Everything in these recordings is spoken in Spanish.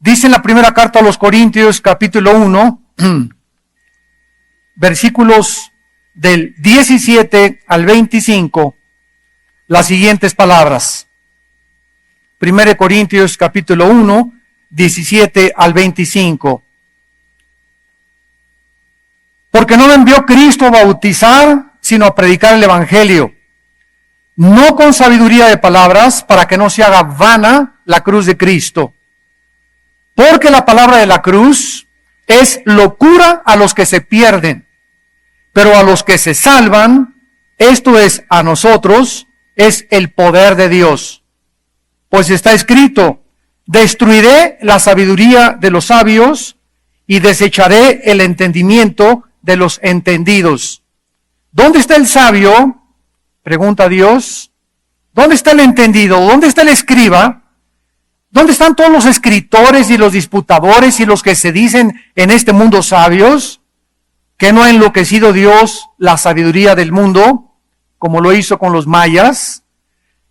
Dice en la primera carta a los Corintios, capítulo 1, versículos del 17 al 25, las siguientes palabras. 1 Corintios, capítulo 1, 17 al 25. Porque no me envió Cristo a bautizar, sino a predicar el Evangelio, no con sabiduría de palabras, para que no se haga vana la cruz de Cristo. Porque la palabra de la cruz es locura a los que se pierden, pero a los que se salvan, esto es, a nosotros, es el poder de Dios. Pues está escrito, destruiré la sabiduría de los sabios y desecharé el entendimiento de los entendidos. ¿Dónde está el sabio? Pregunta Dios. ¿Dónde está el entendido? ¿Dónde está el escriba? ¿Dónde están todos los escritores y los disputadores y los que se dicen en este mundo sabios? ¿Que no ha enloquecido Dios la sabiduría del mundo, como lo hizo con los mayas?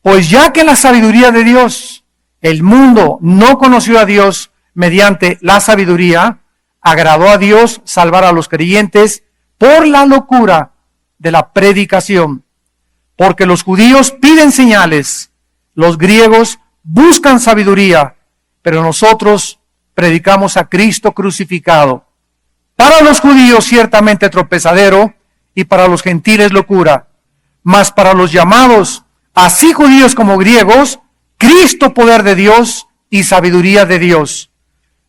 Pues ya que la sabiduría de Dios, el mundo no conoció a Dios mediante la sabiduría, agradó a Dios salvar a los creyentes por la locura de la predicación. Porque los judíos piden señales, los griegos buscan sabiduría, pero nosotros predicamos a Cristo crucificado. Para los judíos ciertamente tropezadero y para los gentiles locura, mas para los llamados, así judíos como griegos, Cristo poder de Dios y sabiduría de Dios.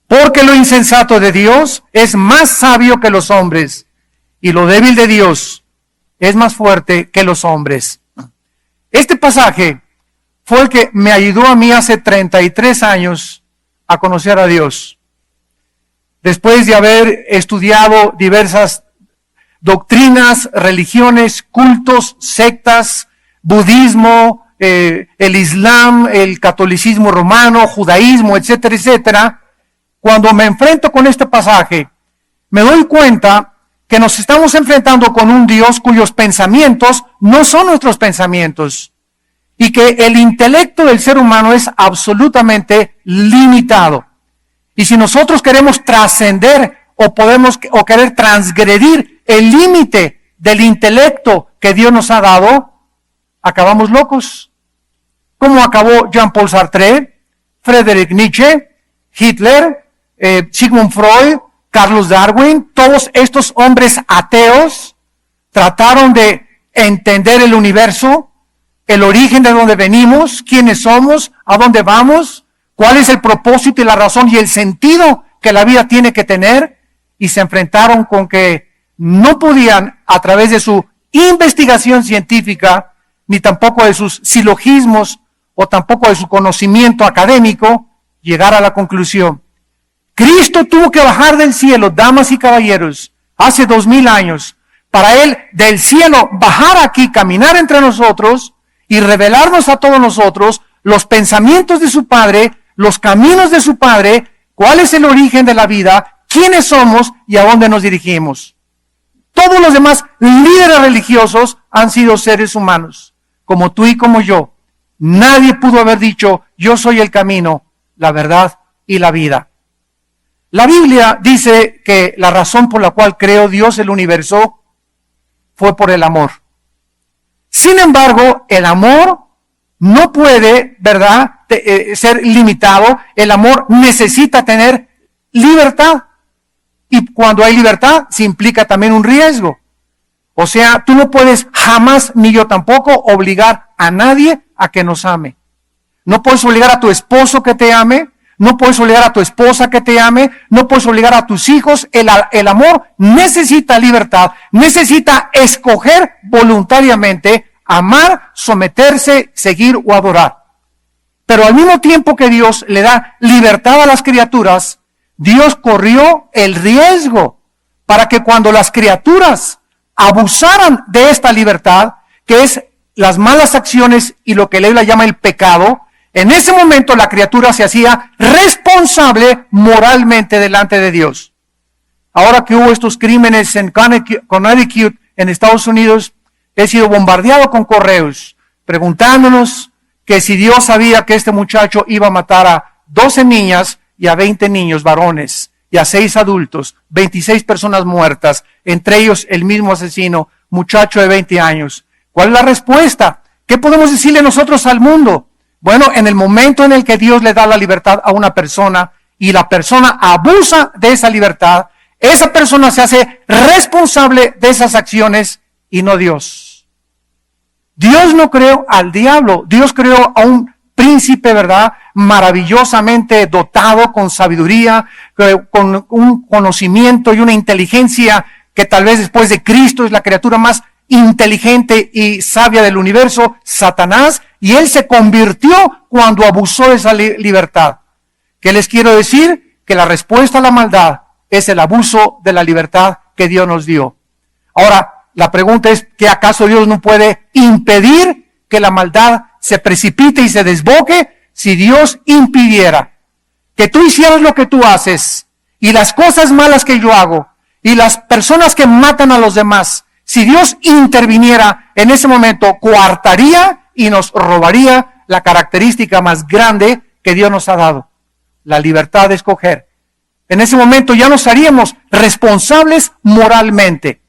Porque lo insensato de Dios es más sabio que los hombres, y lo débil de Dios es más fuerte que los hombres. Este pasaje fue el que me ayudó a mí hace 33 años a conocer a Dios. Después de haber estudiado diversas doctrinas, religiones, cultos, sectas, budismo, el islam, el catolicismo romano, judaísmo, etcétera, etcétera, cuando me enfrento con este pasaje, me doy cuenta que nos estamos enfrentando con un Dios cuyos pensamientos no son nuestros pensamientos. Y que el intelecto del ser humano es absolutamente limitado. Y si nosotros queremos trascender o querer transgredir el límite del intelecto que Dios nos ha dado, acabamos locos. Como acabó Jean-Paul Sartre, Friedrich Nietzsche, Hitler, Sigmund Freud, Carlos Darwin, todos estos hombres ateos trataron de entender el universo, el origen de dónde venimos, quiénes somos, a dónde vamos, cuál es el propósito y la razón y el sentido que la vida tiene que tener, y se enfrentaron con que no podían, a través de su investigación científica, ni tampoco de sus silogismos o tampoco de su conocimiento académico, llegar a la conclusión. Cristo tuvo que bajar del cielo, damas y caballeros, hace 2000 años, para Él del cielo bajar aquí, caminar entre nosotros y revelarnos a todos nosotros los pensamientos de su Padre, los caminos de su Padre, cuál es el origen de la vida, quiénes somos y a dónde nos dirigimos. Todos los demás líderes religiosos han sido seres humanos, como tú y como yo. Nadie pudo haber dicho, yo soy el camino, la verdad y la vida. La Biblia dice que la razón por la cual creó Dios el universo fue por el amor. Sin embargo, el amor no puede, ¿verdad?, ser limitado. El amor necesita tener libertad. Y cuando hay libertad, se implica también un riesgo. O sea, tú no puedes jamás, ni yo tampoco, obligar a nadie a que nos ame. No puedes obligar a tu esposo que te ame. No puedes obligar a tu esposa que te ame. No puedes obligar a tus hijos. El amor necesita libertad. Necesita escoger voluntariamente, amar, someterse, seguir o adorar. Pero al mismo tiempo que Dios le da libertad a las criaturas, Dios corrió el riesgo para que cuando las criaturas abusaran de esta libertad, que es las malas acciones y lo que la Biblia llama el pecado, en ese momento la criatura se hacía responsable moralmente delante de Dios. Ahora que hubo estos crímenes en Connecticut, en Estados Unidos, he sido bombardeado con correos preguntándonos que si Dios sabía que este muchacho iba a matar a 12 niñas y a 20 niños varones y a 6 adultos, 26 personas muertas, entre ellos el mismo asesino, muchacho de 20 años. ¿Cuál es la respuesta? ¿Qué podemos decirle nosotros al mundo? Bueno, en el momento en el que Dios le da la libertad a una persona y la persona abusa de esa libertad, esa persona se hace responsable de esas acciones y no Dios. Dios no creó al diablo, Dios creó a un príncipe, ¿verdad? Maravillosamente dotado con sabiduría, con un conocimiento y una inteligencia que tal vez después de Cristo es la criatura más inteligente y sabia del universo, Satanás, y él se convirtió cuando abusó de esa libertad. ¿Qué les quiero decir? Que la respuesta a la maldad es el abuso de la libertad que Dios nos dio. Ahora, la pregunta es, ¿que acaso Dios no puede impedir que la maldad se precipite y se desboque? Si Dios impidiera que tú hicieras lo que tú haces y las cosas malas que yo hago y las personas que matan a los demás, si Dios interviniera en ese momento, coartaría y nos robaría la característica más grande que Dios nos ha dado, la libertad de escoger. En ese momento ya nos haríamos responsables moralmente.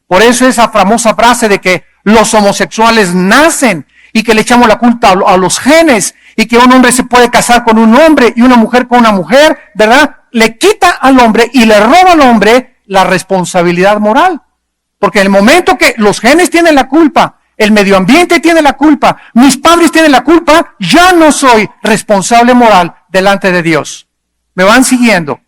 Por eso esa famosa frase de que los homosexuales nacen y que le echamos la culpa a los genes y que un hombre se puede casar con un hombre y una mujer con una mujer, ¿verdad? Le quita al hombre y le roba al hombre la responsabilidad moral. Porque en el momento que los genes tienen la culpa, el medio ambiente tiene la culpa, mis padres tienen la culpa, ya no soy responsable moral delante de Dios. ¿Me van siguiendo?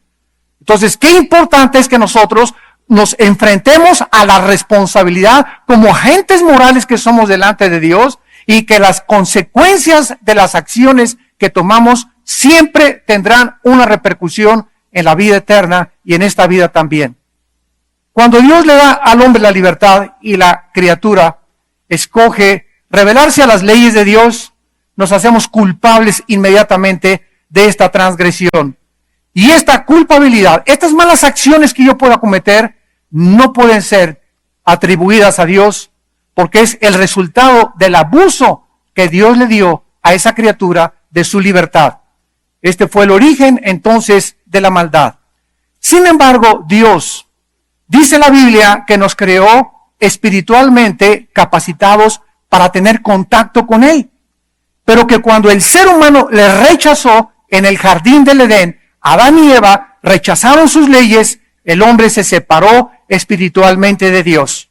Entonces, qué importante es que nosotros nos enfrentemos a la responsabilidad como agentes morales que somos delante de Dios y que las consecuencias de las acciones que tomamos siempre tendrán una repercusión en la vida eterna y en esta vida también. Cuando Dios le da al hombre la libertad y la criatura escoge rebelarse a las leyes de Dios, nos hacemos culpables inmediatamente de esta transgresión. Y esta culpabilidad, estas malas acciones que yo pueda cometer, no pueden ser atribuidas a Dios porque es el resultado del abuso que Dios le dio a esa criatura de su libertad. Este fue el origen entonces de la maldad. Sin embargo, Dios, dice la Biblia, que nos creó espiritualmente capacitados para tener contacto con Él. Pero que cuando el ser humano le rechazó en el jardín del Edén, Adán y Eva rechazaron sus leyes, el hombre se separó espiritualmente de Dios.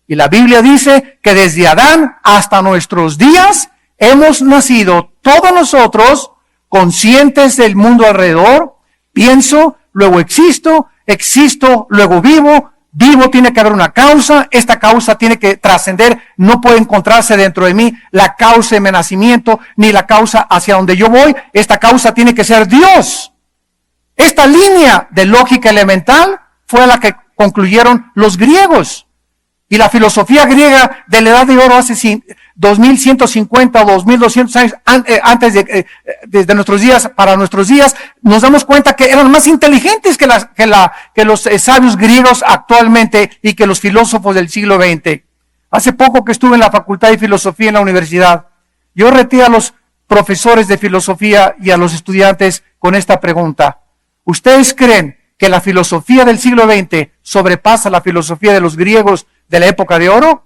Y la Biblia dice que desde Adán hasta nuestros días hemos nacido todos nosotros conscientes del mundo alrededor. Pienso, luego existo, existo, luego vivo. Vivo, tiene que haber una causa, esta causa tiene que trascender, no puede encontrarse dentro de mí la causa de mi nacimiento, ni la causa hacia donde yo voy, esta causa tiene que ser Dios. Esta línea de lógica elemental fue la que concluyeron los griegos. Y la filosofía griega de la Edad de Oro hace 2150 o 2200 años antes de nuestros días, para nuestros días, nos damos cuenta que eran más inteligentes que los sabios griegos actualmente y que los filósofos del siglo XX. Hace poco que estuve en la Facultad de Filosofía en la universidad, yo reté a los profesores de filosofía y a los estudiantes con esta pregunta. ¿Ustedes creen que la filosofía del siglo XX sobrepasa la filosofía de los griegos de la época de oro?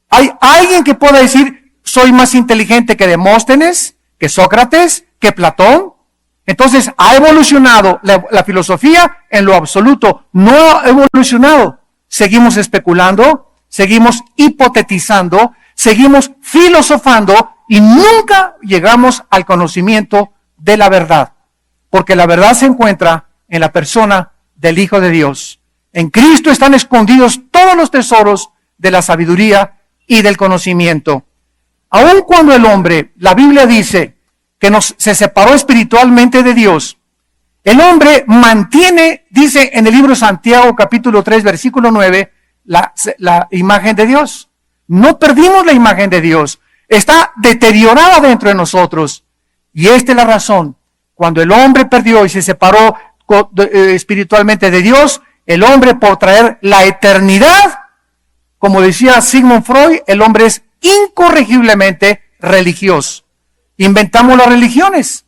¿Hay alguien que pueda decir, soy más inteligente que Demóstenes, que Sócrates, que Platón? Entonces, ¿ha evolucionado la filosofía? En lo absoluto, no ha evolucionado. Seguimos especulando, seguimos hipotetizando, seguimos filosofando y nunca llegamos al conocimiento de la verdad. Porque la verdad se encuentra en la persona del Hijo de Dios. En Cristo están escondidos todos los tesoros de la sabiduría y del conocimiento. Aun cuando el hombre, la Biblia dice que se separó espiritualmente de Dios, el hombre mantiene, dice en el libro de Santiago capítulo 3 versículo 9, la imagen de Dios. No perdimos la imagen de Dios. Está deteriorada dentro de nosotros. Y esta es la razón. Cuando el hombre perdió y se separó espiritualmente de Dios, el hombre, por traer la eternidad, como decía Sigmund Freud, el hombre es incorregiblemente religioso. Inventamos las religiones.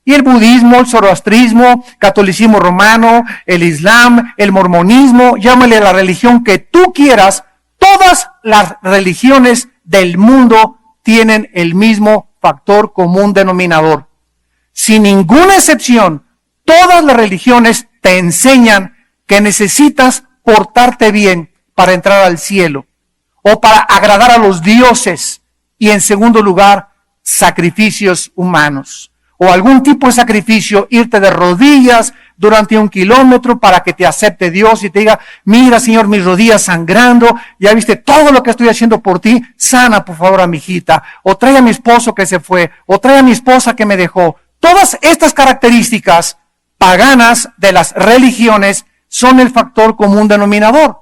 Y el budismo, el zoroastrismo, catolicismo romano, el islam, el mormonismo, llámale la religión que tú quieras, todas las religiones del mundo tienen el mismo factor común denominador. Sin ninguna excepción, todas las religiones te enseñan que necesitas portarte bien para entrar al cielo o para agradar a los dioses y, en segundo lugar, sacrificios humanos o algún tipo de sacrificio, irte de rodillas durante 1 kilómetro para que te acepte Dios y te diga, mira, Señor, mis rodillas sangrando, ya viste todo lo que estoy haciendo por ti, sana por favor a mi hijita, o trae a mi esposo que se fue, o trae a mi esposa que me dejó. Todas estas características paganas de las religiones son el factor común denominador.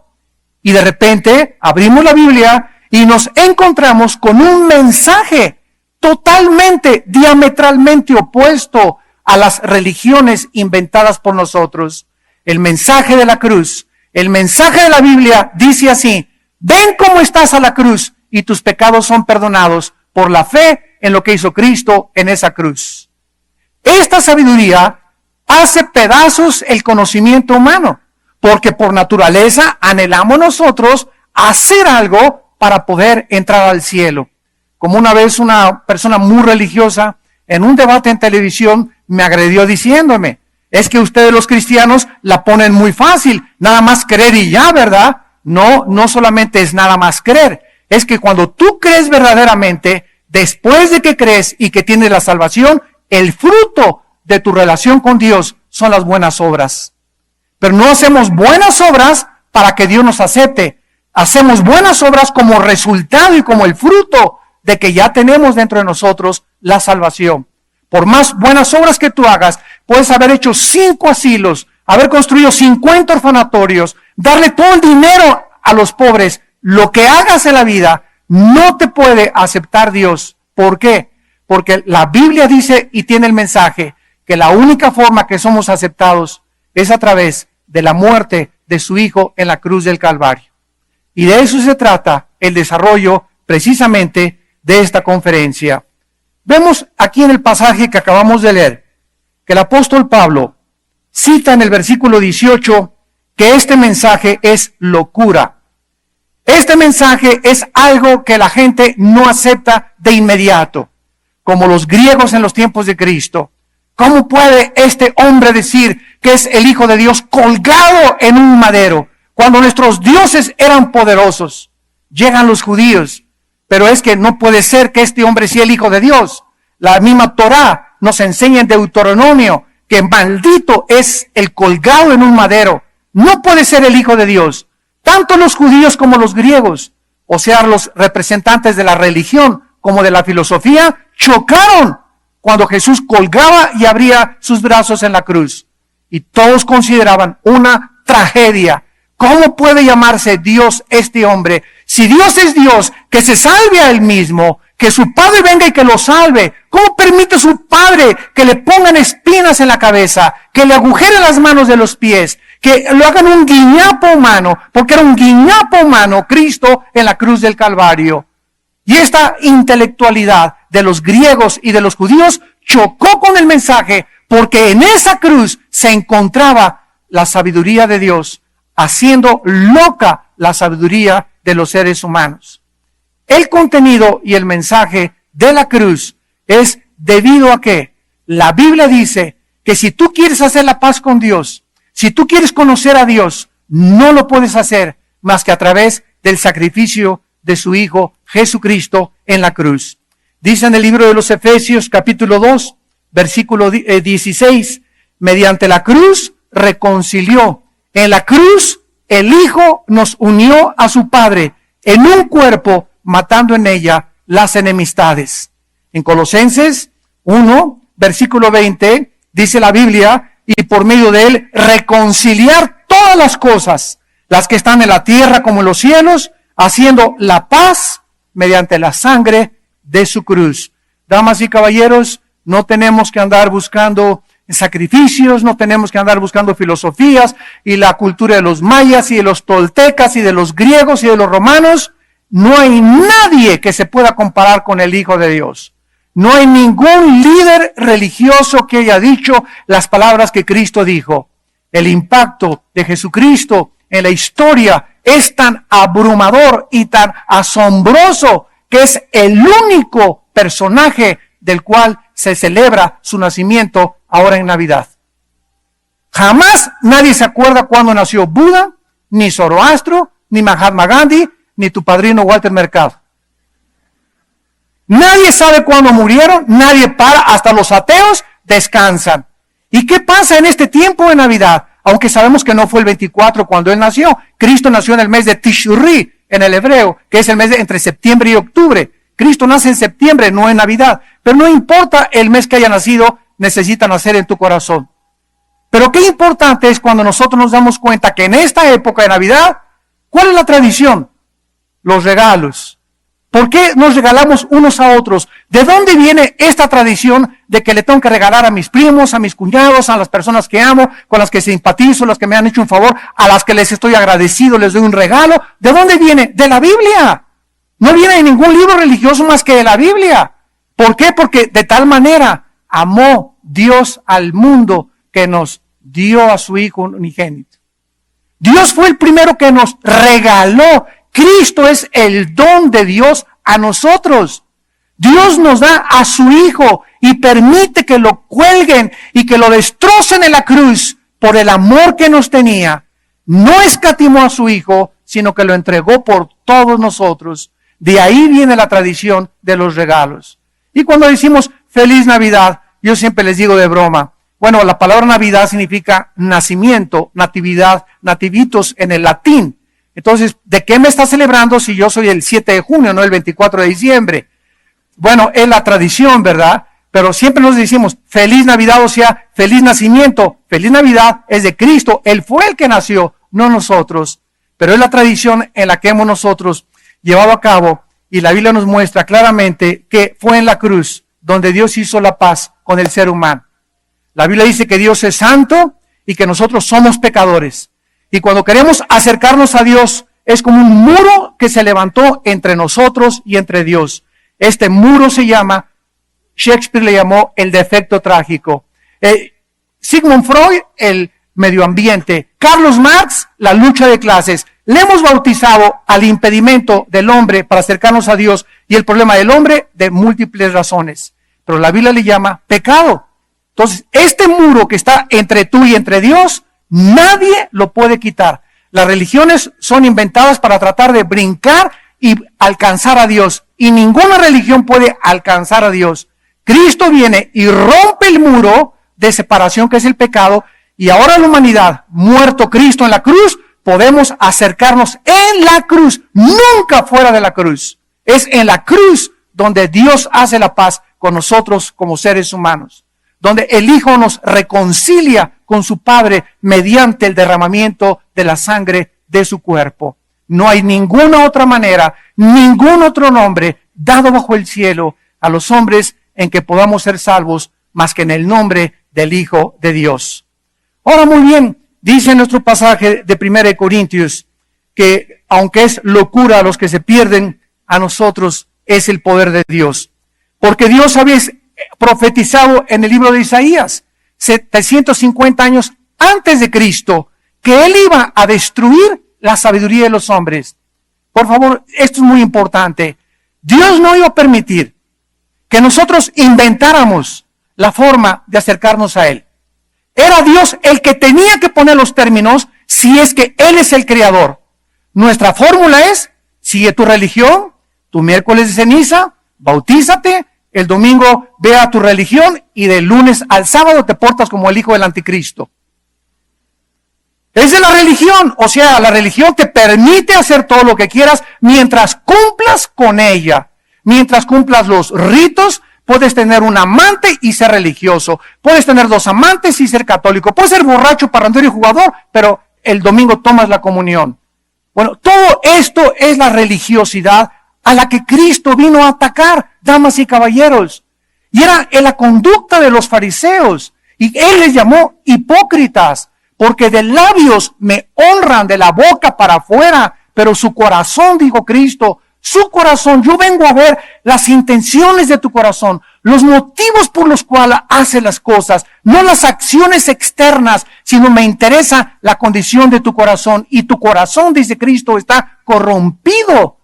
Y de repente abrimos la Biblia y nos encontramos con un mensaje totalmente, diametralmente opuesto a las religiones inventadas por nosotros. El mensaje de la cruz, el mensaje de la Biblia dice así: ven cómo estás a la cruz y tus pecados son perdonados por la fe en lo que hizo Cristo en esa cruz. Esta sabiduría hace pedazos el conocimiento humano, porque por naturaleza anhelamos nosotros hacer algo para poder entrar al cielo. Como una vez una persona muy religiosa en un debate en televisión me agredió diciéndome, es que ustedes los cristianos la ponen muy fácil, nada más creer y ya, ¿verdad? No solamente es nada más creer, es que cuando tú crees verdaderamente, después de que crees y que tienes la salvación, el fruto de tu relación con Dios son las buenas obras. Pero no hacemos buenas obras para que Dios nos acepte, hacemos buenas obras como resultado y como el fruto de que ya tenemos dentro de nosotros la salvación. Por más buenas obras que tú hagas, puedes haber hecho 5 asilos, haber construido 50 orfanatorios, darle todo el dinero a los pobres. Lo que hagas en la vida no te puede aceptar Dios. ¿Por qué? Porque la Biblia dice y tiene el mensaje que la única forma que somos aceptados es a través de la muerte de su Hijo en la cruz del Calvario. Y de eso se trata el desarrollo precisamente de esta conferencia. Vemos aquí en el pasaje que acabamos de leer, que el apóstol Pablo cita en el versículo 18 que este mensaje es locura. Este mensaje es algo que la gente no acepta de inmediato, como los griegos en los tiempos de Cristo. ¿Cómo puede este hombre decir que es el Hijo de Dios colgado en un madero, cuando nuestros dioses eran poderosos? Llegan los judíos, pero es que no puede ser que este hombre sea el Hijo de Dios. La misma Torá nos enseña en Deuteronomio que maldito es el colgado en un madero. No puede ser el Hijo de Dios. Tanto los judíos como los griegos, o sea, los representantes de la religión como de la filosofía, chocaron cuando Jesús colgaba y abría sus brazos en la cruz. Y todos consideraban una tragedia. ¿Cómo puede llamarse Dios este hombre? Si Dios es Dios, que se salve a él mismo, que su Padre venga y que lo salve. ¿Cómo permite su Padre que le pongan espinas en la cabeza, que le agujeren las manos de los pies, que lo hagan un guiñapo humano, porque era un guiñapo humano Cristo en la cruz del Calvario? Y esta intelectualidad de los griegos y de los judíos chocó con el mensaje, porque en esa cruz se encontraba la sabiduría de Dios, haciendo loca la sabiduría de los seres humanos. El contenido y el mensaje de la cruz es debido a que la Biblia dice que si tú quieres hacer la paz con Dios, si tú quieres conocer a Dios, no lo puedes hacer más que a través del sacrificio de su Hijo Jesucristo en la cruz. Dice en el libro de los Efesios capítulo 2, versículo 16, mediante la cruz reconcilió. En la cruz el Hijo nos unió a su Padre en un cuerpo, matando en ella las enemistades. En Colosenses 1, versículo 20, dice la Biblia, y por medio de él reconciliar todas las cosas, las que están en la tierra como en los cielos, haciendo la paz mediante la sangre de su cruz. Damas y caballeros, no tenemos que andar buscando sacrificios, no tenemos que andar buscando filosofías y la cultura de los mayas y de los toltecas y de los griegos y de los romanos. No hay nadie que se pueda comparar con el Hijo de Dios. No hay ningún líder religioso que haya dicho las palabras que Cristo dijo. El impacto de Jesucristo en la historia es tan abrumador y tan asombroso que es el único personaje del cual se celebra su nacimiento ahora en Navidad. Jamás nadie se acuerda cuándo nació Buda, ni Zoroastro, ni Mahatma Gandhi, ni tu padrino Walter Mercado. Nadie sabe cuándo murieron, nadie para, hasta los ateos descansan. ¿Y qué pasa en este tiempo de Navidad? Aunque sabemos que no fue el 24 cuando Él nació. Cristo nació en el mes de Tishri, en el hebreo, que es el mes de entre septiembre y octubre. Cristo nace en septiembre, no en Navidad. Pero no importa el mes que haya nacido, necesita nacer en tu corazón. Pero qué importante es cuando nosotros nos damos cuenta que en esta época de Navidad, ¿cuál es la tradición? Los regalos. ¿Por qué nos regalamos unos a otros? ¿De dónde viene esta tradición de que le tengo que regalar a mis primos, a mis cuñados, a las personas que amo, con las que simpatizo, las que me han hecho un favor, a las que les estoy agradecido, les doy un regalo? ¿De dónde viene? De la Biblia. No viene de ningún libro religioso más que de la Biblia. ¿Por qué? Porque de tal manera amó Dios al mundo que nos dio a su Hijo unigénito. Dios fue el primero que nos regaló. Cristo es el don de Dios a nosotros. Dios nos da a su Hijo y permite que lo cuelguen y que lo destrocen en la cruz por el amor que nos tenía. No escatimó a su Hijo, sino que lo entregó por todos nosotros. De ahí viene la tradición de los regalos. Y cuando decimos Feliz Navidad, yo siempre les digo de broma, bueno, la palabra Navidad significa nacimiento, natividad, nativitos en el latín. Entonces, ¿de qué me está celebrando si yo soy el 7 de junio, no el 24 de diciembre? Bueno, es la tradición, ¿verdad? Pero siempre nos decimos Feliz Navidad, o sea, feliz nacimiento. Feliz Navidad es de Cristo. Él fue el que nació, no nosotros. Pero es la tradición en la que hemos nosotros llevado a cabo. Y la Biblia nos muestra claramente que fue en la cruz donde Dios hizo la paz con el ser humano. La Biblia dice que Dios es santo y que nosotros somos pecadores. Y cuando queremos acercarnos a Dios, es como un muro que se levantó entre nosotros y entre Dios. Este muro se llama, Shakespeare le llamó el defecto trágico. Sigmund Freud, el medio ambiente. Carlos Marx, la lucha de clases. Le hemos bautizado al impedimento del hombre para acercarnos a Dios y el problema del hombre de múltiples razones. Pero la Biblia le llama pecado. Entonces, este muro que está entre tú y entre Dios, nadie lo puede quitar. Las religiones son inventadas para tratar de brincar y alcanzar a Dios. Y ninguna religión puede alcanzar a Dios. Cristo viene y rompe el muro de separación que es el pecado. Y ahora la humanidad, muerto Cristo en la cruz, podemos acercarnos en la cruz, nunca fuera de la cruz. Es en la cruz donde Dios hace la paz con nosotros como seres humanos. Donde el Hijo nos reconcilia con su Padre mediante el derramamiento de la sangre de su cuerpo. No hay ninguna otra manera, ningún otro nombre dado bajo el cielo a los hombres en que podamos ser salvos más que en el nombre del Hijo de Dios. Ahora muy bien, dice nuestro pasaje de 1 Corintios que aunque es locura a los que se pierden, a nosotros es el poder de Dios. Porque Dios había profetizado en el libro de Isaías, 750 años antes de Cristo, que Él iba a destruir la sabiduría de los hombres. Por favor, esto es muy importante. Dios no iba a permitir que nosotros inventáramos la forma de acercarnos a Él. Era Dios el que tenía que poner los términos si es que Él es el creador. Nuestra fórmula es, sigue tu religión, tu miércoles de ceniza, bautízate, el domingo ve a tu religión y del lunes al sábado te portas como el hijo del anticristo. Es de la religión, o sea, la religión te permite hacer todo lo que quieras mientras cumplas con ella. Mientras cumplas los ritos, puedes tener un amante y ser religioso. Puedes tener 2 amantes y ser católico. Puedes ser borracho, parrandero y jugador, pero el domingo tomas la comunión. Bueno, todo esto es la religiosidad a la que Cristo vino a atacar, damas y caballeros. Y era en la conducta de los fariseos. Y Él les llamó hipócritas, porque de labios me honran, de la boca para afuera, pero su corazón, dijo Cristo, su corazón. Yo vengo a ver las intenciones de tu corazón, los motivos por los cuales hace las cosas, no las acciones externas, sino me interesa la condición de tu corazón. Y tu corazón, dice Cristo, está corrompido.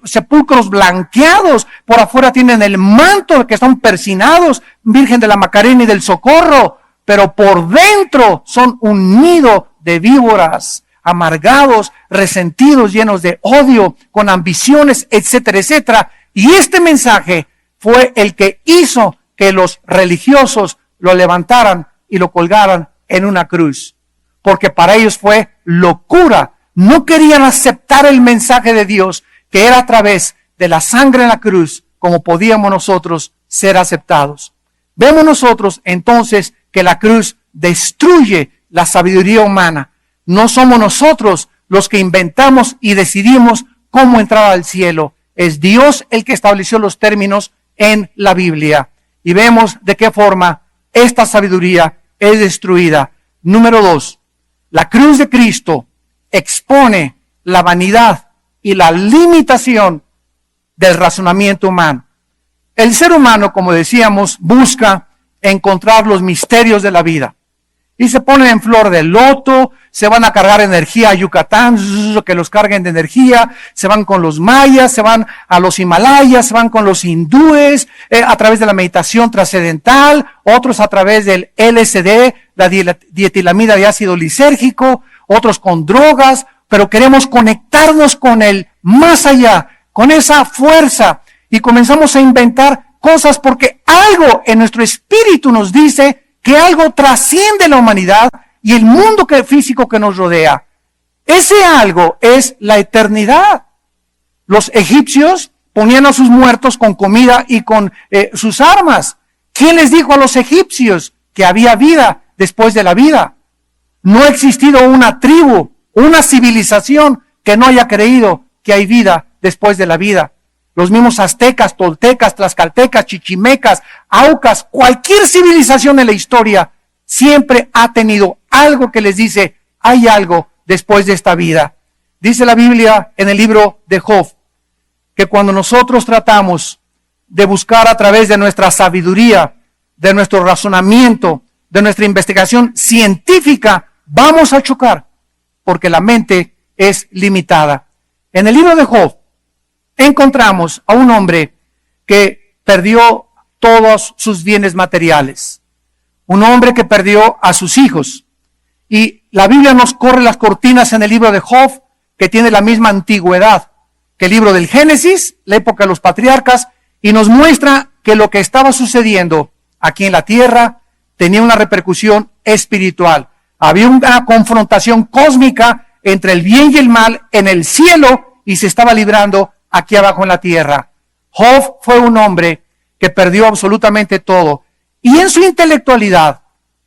Sepulcros blanqueados, por afuera tienen el manto que están persinados, Virgen de la Macarena y del Socorro, pero por dentro son un nido de víboras, amargados, resentidos, llenos de odio, con ambiciones, etcétera, etcétera. Y este mensaje fue el que hizo que los religiosos lo levantaran y lo colgaran en una cruz, porque para ellos fue locura. No querían aceptar el mensaje de Dios, que era a través de la sangre en la cruz, como podíamos nosotros ser aceptados. Vemos nosotros entonces que la cruz destruye la sabiduría humana. No somos nosotros los que inventamos y decidimos cómo entrar al cielo. Es Dios el que estableció los términos en la Biblia. Y vemos de qué forma esta sabiduría es destruida. Número 2, la cruz de Cristo expone la vanidad y la limitación del razonamiento humano. El ser humano, como decíamos, busca encontrar los misterios de la vida. Y se ponen en flor de loto, se van a cargar energía a Yucatán, que los carguen de energía, se van con los mayas, se van a los Himalayas, se van con los hindúes, a través de la meditación trascendental, otros a través del LSD, la dietilamida de ácido lisérgico, otros con drogas, pero queremos conectarnos con el más allá, con esa fuerza, y comenzamos a inventar cosas porque algo en nuestro espíritu nos dice que algo trasciende la humanidad y el mundo físico que nos rodea. Ese algo es la eternidad. Los egipcios ponían a sus muertos con comida y con sus armas. ¿Quién les dijo a los egipcios que había vida después de la vida? No ha existido una tribu, una civilización que no haya creído que hay vida después de la vida. Los mismos aztecas, toltecas, tlaxcaltecas, chichimecas, aucas, cualquier civilización en la historia siempre ha tenido algo que les dice, hay algo después de esta vida. Dice la Biblia en el libro de Job, que cuando nosotros tratamos de buscar a través de nuestra sabiduría, de nuestro razonamiento, de nuestra investigación científica, vamos a chocar, porque la mente es limitada. En el libro de Job encontramos a un hombre que perdió todos sus bienes materiales. Un hombre que perdió a sus hijos. Y la Biblia nos corre las cortinas en el libro de Job, que tiene la misma antigüedad que el libro del Génesis, la época de los patriarcas, y nos muestra que lo que estaba sucediendo aquí en la tierra tenía una repercusión espiritual. Había una confrontación cósmica entre el bien y el mal en el cielo y se estaba librando aquí abajo en la tierra. Job fue un hombre que perdió absolutamente todo y en su intelectualidad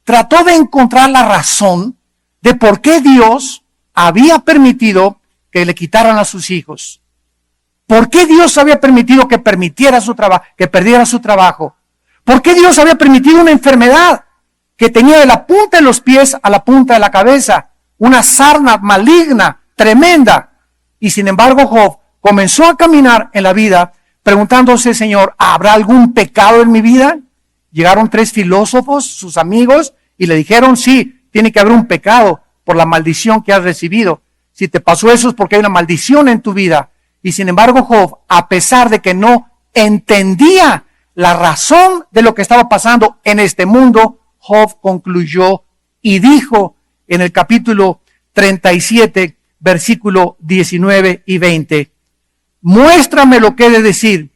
trató de encontrar la razón de por qué Dios había permitido que le quitaran a sus hijos. ¿Por qué Dios había permitido que perdiera su trabajo? ¿Por qué Dios había permitido una enfermedad que tenía de la punta de los pies a la punta de la cabeza? Una sarna maligna, tremenda. Y sin embargo Job comenzó a caminar en la vida preguntándose, Señor, ¿habrá algún pecado en mi vida? Llegaron 3 filósofos, sus amigos, y le dijeron, sí, tiene que haber un pecado por la maldición que has recibido. Si te pasó eso es porque hay una maldición en tu vida. Y sin embargo Job, a pesar de que no entendía la razón de lo que estaba pasando en este mundo, Job concluyó y dijo en el capítulo 37, versículo 19 y 20, muéstrame lo que he de decir,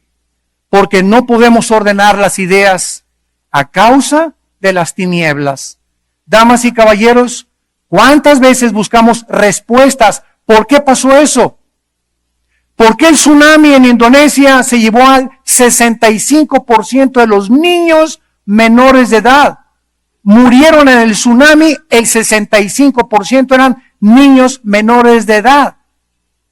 porque no podemos ordenar las ideas a causa de las tinieblas. Damas y caballeros, ¿cuántas veces buscamos respuestas? ¿Por qué pasó eso? ¿Por qué el tsunami en Indonesia se llevó al 65% de los niños menores de edad? Murieron en el tsunami, el 65% eran niños menores de edad.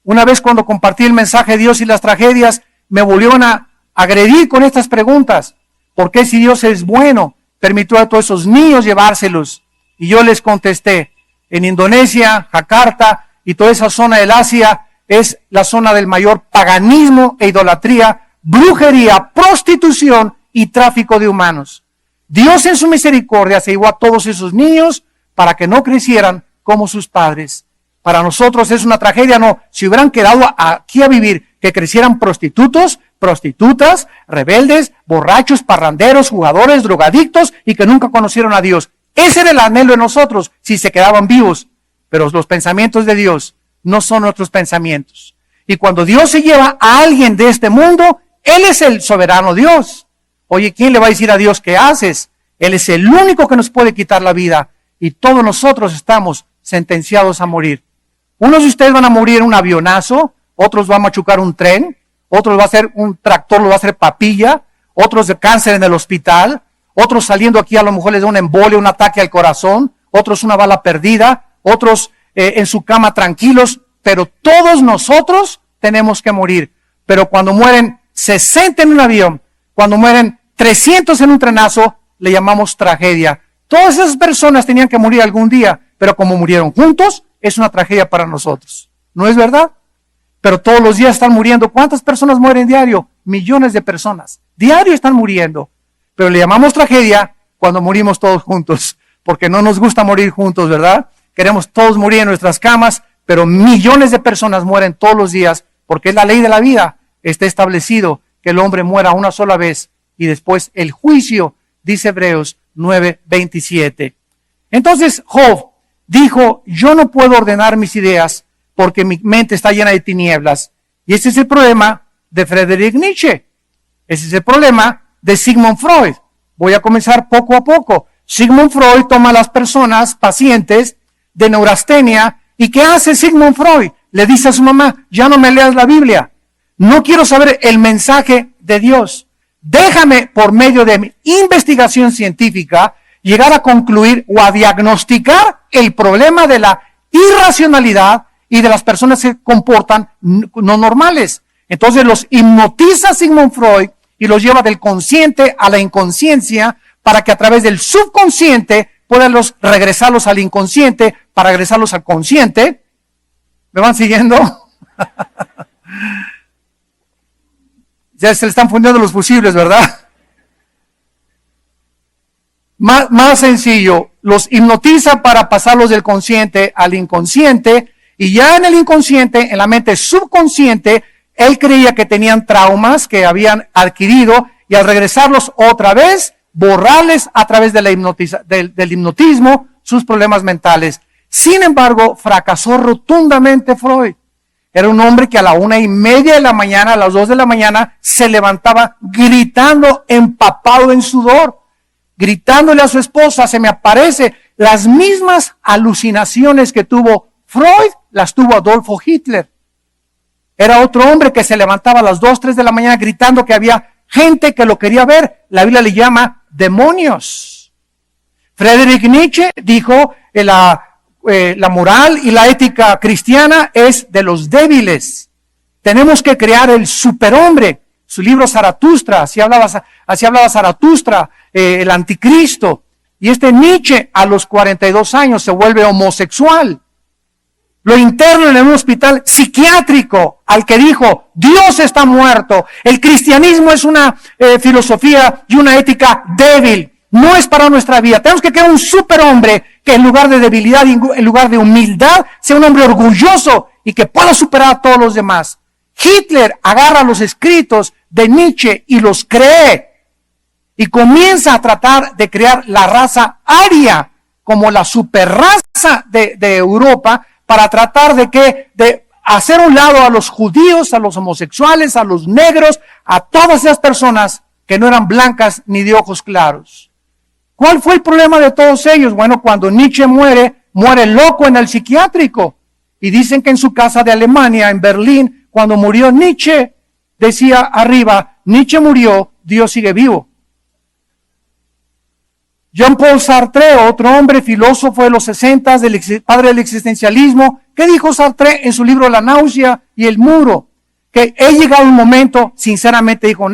Una vez cuando compartí el mensaje de Dios y las tragedias, me volvieron a agredir con estas preguntas. ¿Por qué si Dios es bueno, permitió a todos esos niños llevárselos? Y yo les contesté, en Indonesia, Jakarta y toda esa zona del Asia, es la zona del mayor paganismo e idolatría, brujería, prostitución y tráfico de humanos. Dios en su misericordia se llevó a todos esos niños para que no crecieran como sus padres. Para nosotros es una tragedia, no, si hubieran quedado aquí a vivir, que crecieran prostitutos, prostitutas, rebeldes, borrachos, parranderos, jugadores, drogadictos y que nunca conocieron a Dios. Ese era el anhelo de nosotros si se quedaban vivos. Pero los pensamientos de Dios no son nuestros pensamientos. Y cuando Dios se lleva a alguien de este mundo, Él es el soberano Dios. Oye, ¿quién le va a decir a Dios qué haces? Él es el único que nos puede quitar la vida. Y todos nosotros estamos sentenciados a morir. Unos de ustedes van a morir en un avionazo, otros van a machucar un tren, otros va a hacer un tractor, lo va a hacer papilla, otros de cáncer en el hospital, otros saliendo aquí a lo mejor les da un embolia, un ataque al corazón, otros una bala perdida, otros en su cama tranquilos, pero todos nosotros tenemos que morir. Pero cuando mueren 60 en un avión, cuando mueren 300 en un trenazo, le llamamos tragedia. Todas esas personas tenían que morir algún día, pero como murieron juntos, es una tragedia para nosotros. ¿No es verdad? Pero todos los días están muriendo. ¿Cuántas personas mueren diario? Millones de personas. Diario están muriendo. Pero le llamamos tragedia cuando morimos todos juntos, porque no nos gusta morir juntos, ¿verdad? Queremos todos morir en nuestras camas, pero millones de personas mueren todos los días, porque es la ley de la vida. Está establecido que el hombre muera una sola vez y después el juicio, dice Hebreos 9:27. Entonces Job dijo, yo no puedo ordenar mis ideas porque mi mente está llena de tinieblas. Y ese es el problema de Friedrich Nietzsche. Ese es el problema de Sigmund Freud. Voy a comenzar poco a poco. Sigmund Freud toma a las personas pacientes de neurastenia. ¿Y qué hace Sigmund Freud? Le dice a su mamá, ya no me leas la Biblia. No quiero saber el mensaje de Dios. Déjame, por medio de mi investigación científica, llegar a concluir o a diagnosticar el problema de la irracionalidad y de las personas que se comportan no normales. Entonces los hipnotiza Sigmund Freud y los lleva del consciente a la inconsciencia para que a través del subconsciente puedan regresarlos al inconsciente para regresarlos al consciente. ¿Me van siguiendo? Ya se le están fundiendo los fusibles, ¿verdad? Más sencillo, los hipnotiza para pasarlos del consciente al inconsciente, y ya en el inconsciente, en la mente subconsciente, él creía que tenían traumas que habían adquirido, y al regresarlos otra vez, borrarles a través de la del hipnotismo sus problemas mentales. Sin embargo, fracasó rotundamente Freud. Era un hombre que a la 1:30 de la mañana, a las 2 de la mañana, se levantaba gritando, empapado en sudor, gritándole a su esposa, se me aparece. Las mismas alucinaciones que tuvo Freud, las tuvo Adolfo Hitler. Era otro hombre que se levantaba a las 2, 3 de la mañana gritando que había gente que lo quería ver. La Biblia le llama demonios. Friedrich Nietzsche dijo que la moral y la ética cristiana es de los débiles. Tenemos que crear el superhombre. Su libro Zaratustra, así hablaba Zaratustra, el anticristo. Y Nietzsche a los 42 años se vuelve homosexual. Lo interno en un hospital psiquiátrico al que dijo, Dios está muerto. El cristianismo es una filosofía y una ética débil. No es para nuestra vida. Tenemos que crear un superhombre que en lugar de debilidad, en lugar de humildad, sea un hombre orgulloso y que pueda superar a todos los demás. Hitler agarra los escritos de Nietzsche y los cree y comienza a tratar de crear la raza aria como la superraza de Europa para tratar de hacer a un lado a los judíos, a los homosexuales, a los negros, a todas esas personas que no eran blancas ni de ojos claros. ¿Cuál fue el problema de todos ellos? Bueno, cuando Nietzsche muere loco en el psiquiátrico. Y dicen que en su casa de Alemania, en Berlín, cuando murió Nietzsche, decía arriba, Nietzsche murió, Dios sigue vivo. Jean-Paul Sartre, otro hombre filósofo de los 60, padre del existencialismo, ¿qué dijo Sartre en su libro La náusea y el muro? Que he llegado a un momento, sinceramente dijo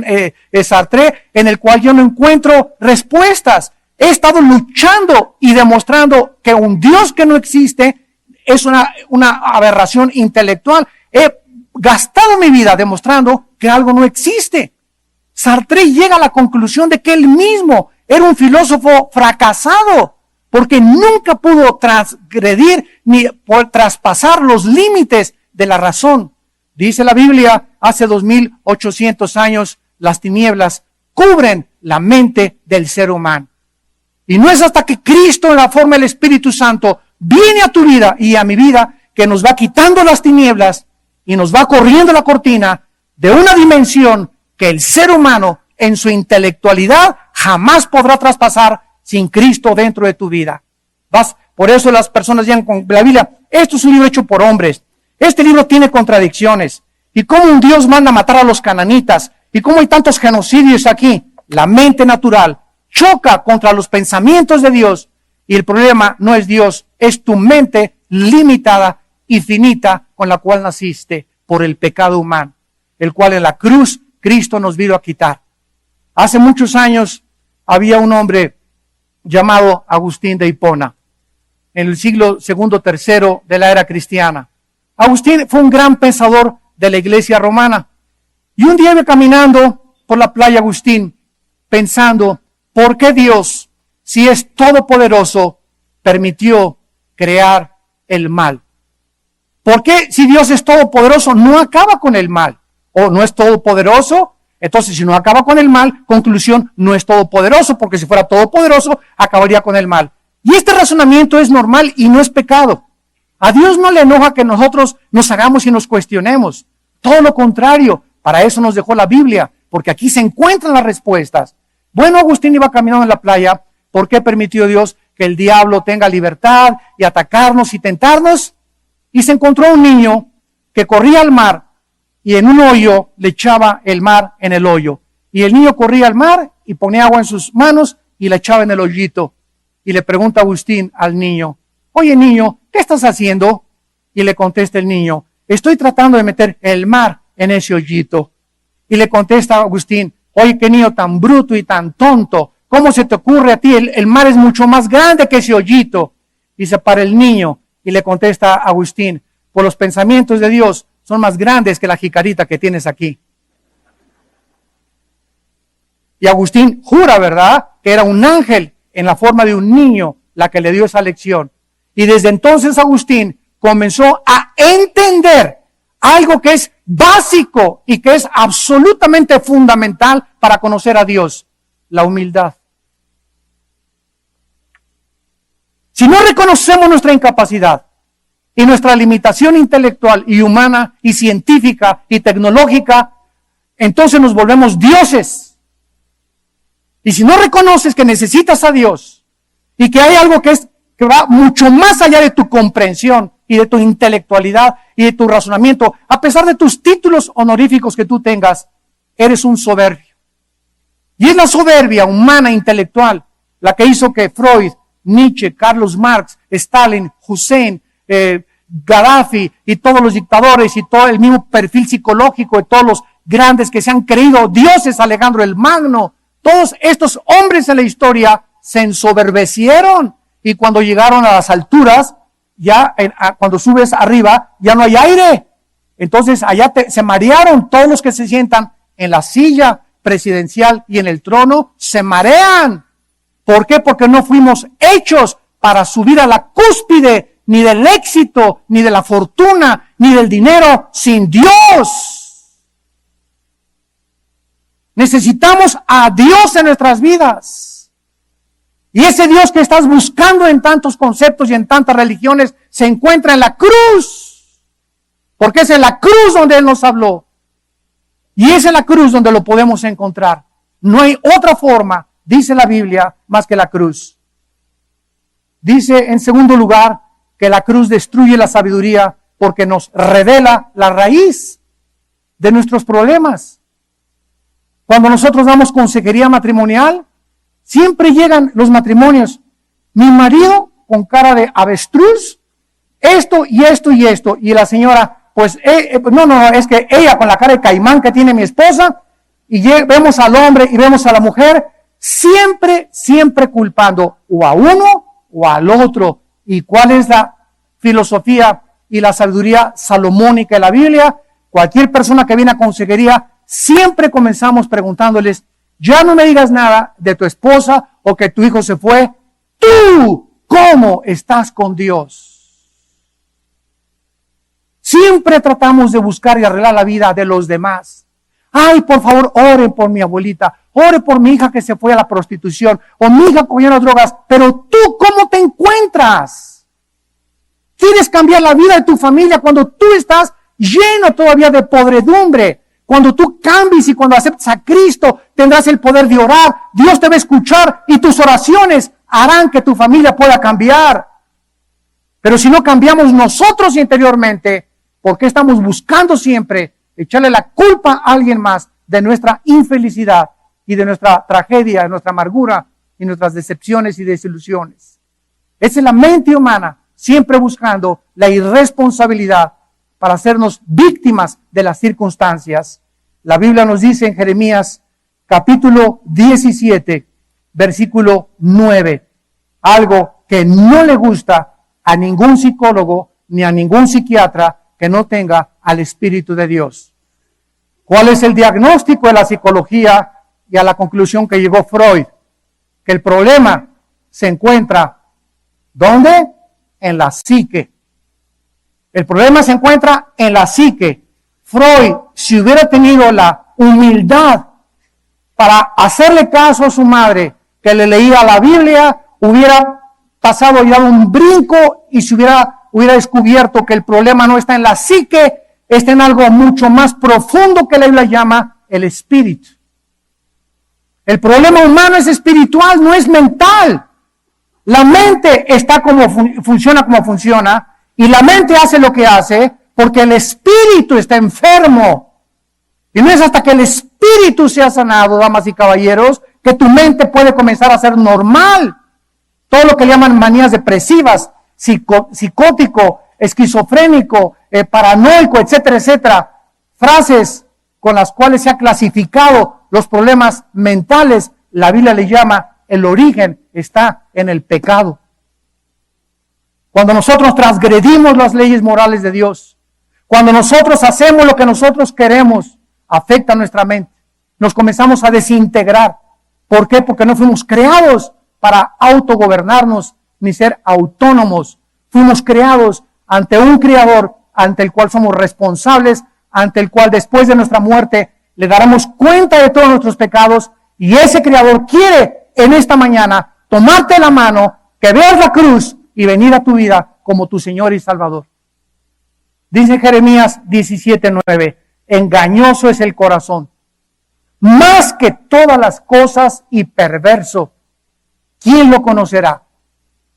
Sartre, en el cual yo no encuentro respuestas. He estado luchando y demostrando que un Dios que no existe es una aberración intelectual. He gastado mi vida demostrando que algo no existe. Sartre llega a la conclusión de que él mismo era un filósofo fracasado, porque nunca pudo transgredir ni traspasar los límites de la razón. Dice la Biblia, hace 2800 años, las tinieblas cubren la mente del ser humano. Y no es hasta que Cristo, en la forma del Espíritu Santo, viene a tu vida y a mi vida, que nos va quitando las tinieblas y nos va corriendo la cortina de una dimensión que el ser humano en su intelectualidad jamás podrá traspasar sin Cristo dentro de tu vida. Por eso las personas llegan con la Biblia, esto es un libro hecho por hombres, este libro tiene contradicciones, y cómo un Dios manda a matar a los cananitas, y cómo hay tantos genocidios aquí. La mente natural choca contra los pensamientos de Dios, y el problema no es Dios, es tu mente limitada y finita con la cual naciste por el pecado humano, el cual en la cruz Cristo nos vino a quitar. Hace muchos años había un hombre llamado Agustín de Hipona, en el siglo segundo, tercero de la era cristiana. Agustín fue un gran pensador de la iglesia romana. Y un día iba caminando por la playa Agustín, pensando, ¿por qué Dios, si es todopoderoso, permitió crear el mal? ¿Por qué, si Dios es todopoderoso, no acaba con el mal? ¿O no es todopoderoso? Entonces, si no acaba con el mal, conclusión, no es todopoderoso, porque si fuera todopoderoso, acabaría con el mal. Y este razonamiento es normal y no es pecado. A Dios no le enoja que nosotros nos hagamos y nos cuestionemos. Todo lo contrario, para eso nos dejó la Biblia, porque aquí se encuentran las respuestas. Bueno, Agustín iba caminando en la playa. ¿Por qué permitió Dios que el diablo tenga libertad y atacarnos y tentarnos? Y se encontró un niño que corría al mar y en un hoyo le echaba el mar en el hoyo. Y el niño corría al mar y ponía agua en sus manos y la echaba en el hoyito. Y le pregunta Agustín al niño, oye niño, ¿qué estás haciendo? Y le contesta el niño, estoy tratando de meter el mar en ese hoyito. Y le contesta Agustín, oye, qué niño tan bruto y tan tonto, ¿cómo se te ocurre a ti? El mar es mucho más grande que ese hoyito. Y se para el niño y le contesta Agustín, por los pensamientos de Dios son más grandes que la jicarita que tienes aquí. Y Agustín jura, ¿verdad?, que era un ángel en la forma de un niño la que le dio esa lección. Y desde entonces Agustín comenzó a entender algo que es básico y que es absolutamente fundamental para conocer a Dios, la humildad. Si no reconocemos nuestra incapacidad y nuestra limitación intelectual y humana y científica y tecnológica, entonces nos volvemos dioses. Y si no reconoces que necesitas a Dios y que hay algo que va mucho más allá de tu comprensión y de tu intelectualidad y de tu razonamiento, a pesar de tus títulos honoríficos que tú tengas, eres un soberbio. Y es la soberbia humana intelectual la que hizo que Freud, Nietzsche, Carlos Marx, Stalin, Hussein, Gaddafi y todos los dictadores y todo el mismo perfil psicológico de todos los grandes que se han creído dioses, Alejandro el Magno, todos estos hombres en la historia se ensoberbecieron y cuando llegaron a las alturas, ya cuando subes arriba, ya no hay aire. Entonces allá se marearon. Todos los que se sientan en la silla presidencial y en el trono se marean. ¿Por qué? Porque no fuimos hechos para subir a la cúspide ni del éxito, ni de la fortuna, ni del dinero sin Dios. Necesitamos a Dios en nuestras vidas. Y ese Dios que estás buscando en tantos conceptos y en tantas religiones se encuentra en la cruz. Porque es en la cruz donde Él nos habló. Y es en la cruz donde lo podemos encontrar. No hay otra forma, dice la Biblia, más que la cruz. Dice en segundo lugar que la cruz destruye la sabiduría porque nos revela la raíz de nuestros problemas. Cuando nosotros damos consejería matrimonial, siempre llegan los matrimonios. Mi marido con cara de avestruz, esto y esto y esto. Y la señora, pues, no, es que ella con la cara de caimán que tiene mi esposa, y vemos al hombre y vemos a la mujer, siempre culpando o a uno o al otro. ¿Y cuál es la filosofía y la sabiduría salomónica de la Biblia? cualquier persona que viene a consejería, siempre comenzamos preguntándoles, ya no me digas nada de tu esposa o que tu hijo se fue. Tú, ¿cómo estás con Dios? Siempre tratamos de buscar y arreglar la vida de los demás. Ay, por favor, oren por mi abuelita, ore por mi hija que se fue a la prostitución, o mi hija cogió las drogas, pero tú, ¿cómo te encuentras? ¿Quieres cambiar la vida de tu familia cuando tú estás lleno todavía de podredumbre? Cuando tú cambies y cuando aceptes a Cristo, tendrás el poder de orar. Dios te va a escuchar y tus oraciones harán que tu familia pueda cambiar. Pero si no cambiamos nosotros interiormente, ¿por qué estamos buscando siempre echarle la culpa a alguien más de nuestra infelicidad y de nuestra tragedia, de nuestra amargura y nuestras decepciones y desilusiones? Esa es la mente humana, siempre buscando la irresponsabilidad para hacernos víctimas de las circunstancias. La Biblia nos dice en Jeremías capítulo 17, versículo 9, algo que no le gusta a ningún psicólogo ni a ningún psiquiatra que no tenga al Espíritu de Dios. ¿Cuál es el diagnóstico de la psicología y a la conclusión que llegó Freud? Que el problema se encuentra, ¿dónde? En la psique. El problema se encuentra en la psique. Freud, si hubiera tenido la humildad para hacerle caso a su madre, que le leía la Biblia, hubiera pasado y dado un brinco y se hubiera descubierto que el problema no está en la psique, está en algo mucho más profundo que la Biblia llama el espíritu. El problema humano es espiritual, no es mental. La mente está funciona como funciona, y la mente hace lo que hace porque el espíritu está enfermo. Y no es hasta que el espíritu sea sanado, damas y caballeros, que tu mente puede comenzar a ser normal. Todo lo que llaman manías depresivas, psicótico, esquizofrénico, paranoico, etcétera, etcétera. Frases con las cuales se ha clasificado los problemas mentales. La Biblia le llama, el origen está en el pecado. Cuando nosotros transgredimos las leyes morales de Dios, cuando nosotros hacemos lo que nosotros queremos, afecta nuestra mente. Nos comenzamos a desintegrar. ¿Por qué? Porque no fuimos creados para autogobernarnos ni ser autónomos. Fuimos creados ante un Creador, ante el cual somos responsables, ante el cual después de nuestra muerte le daremos cuenta de todos nuestros pecados, y ese Creador quiere en esta mañana tomarte la mano, que veas la cruz y venir a tu vida como tu Señor y Salvador. Dice Jeremías 17:9, engañoso es el corazón, más que todas las cosas, y perverso. ¿Quién lo conocerá?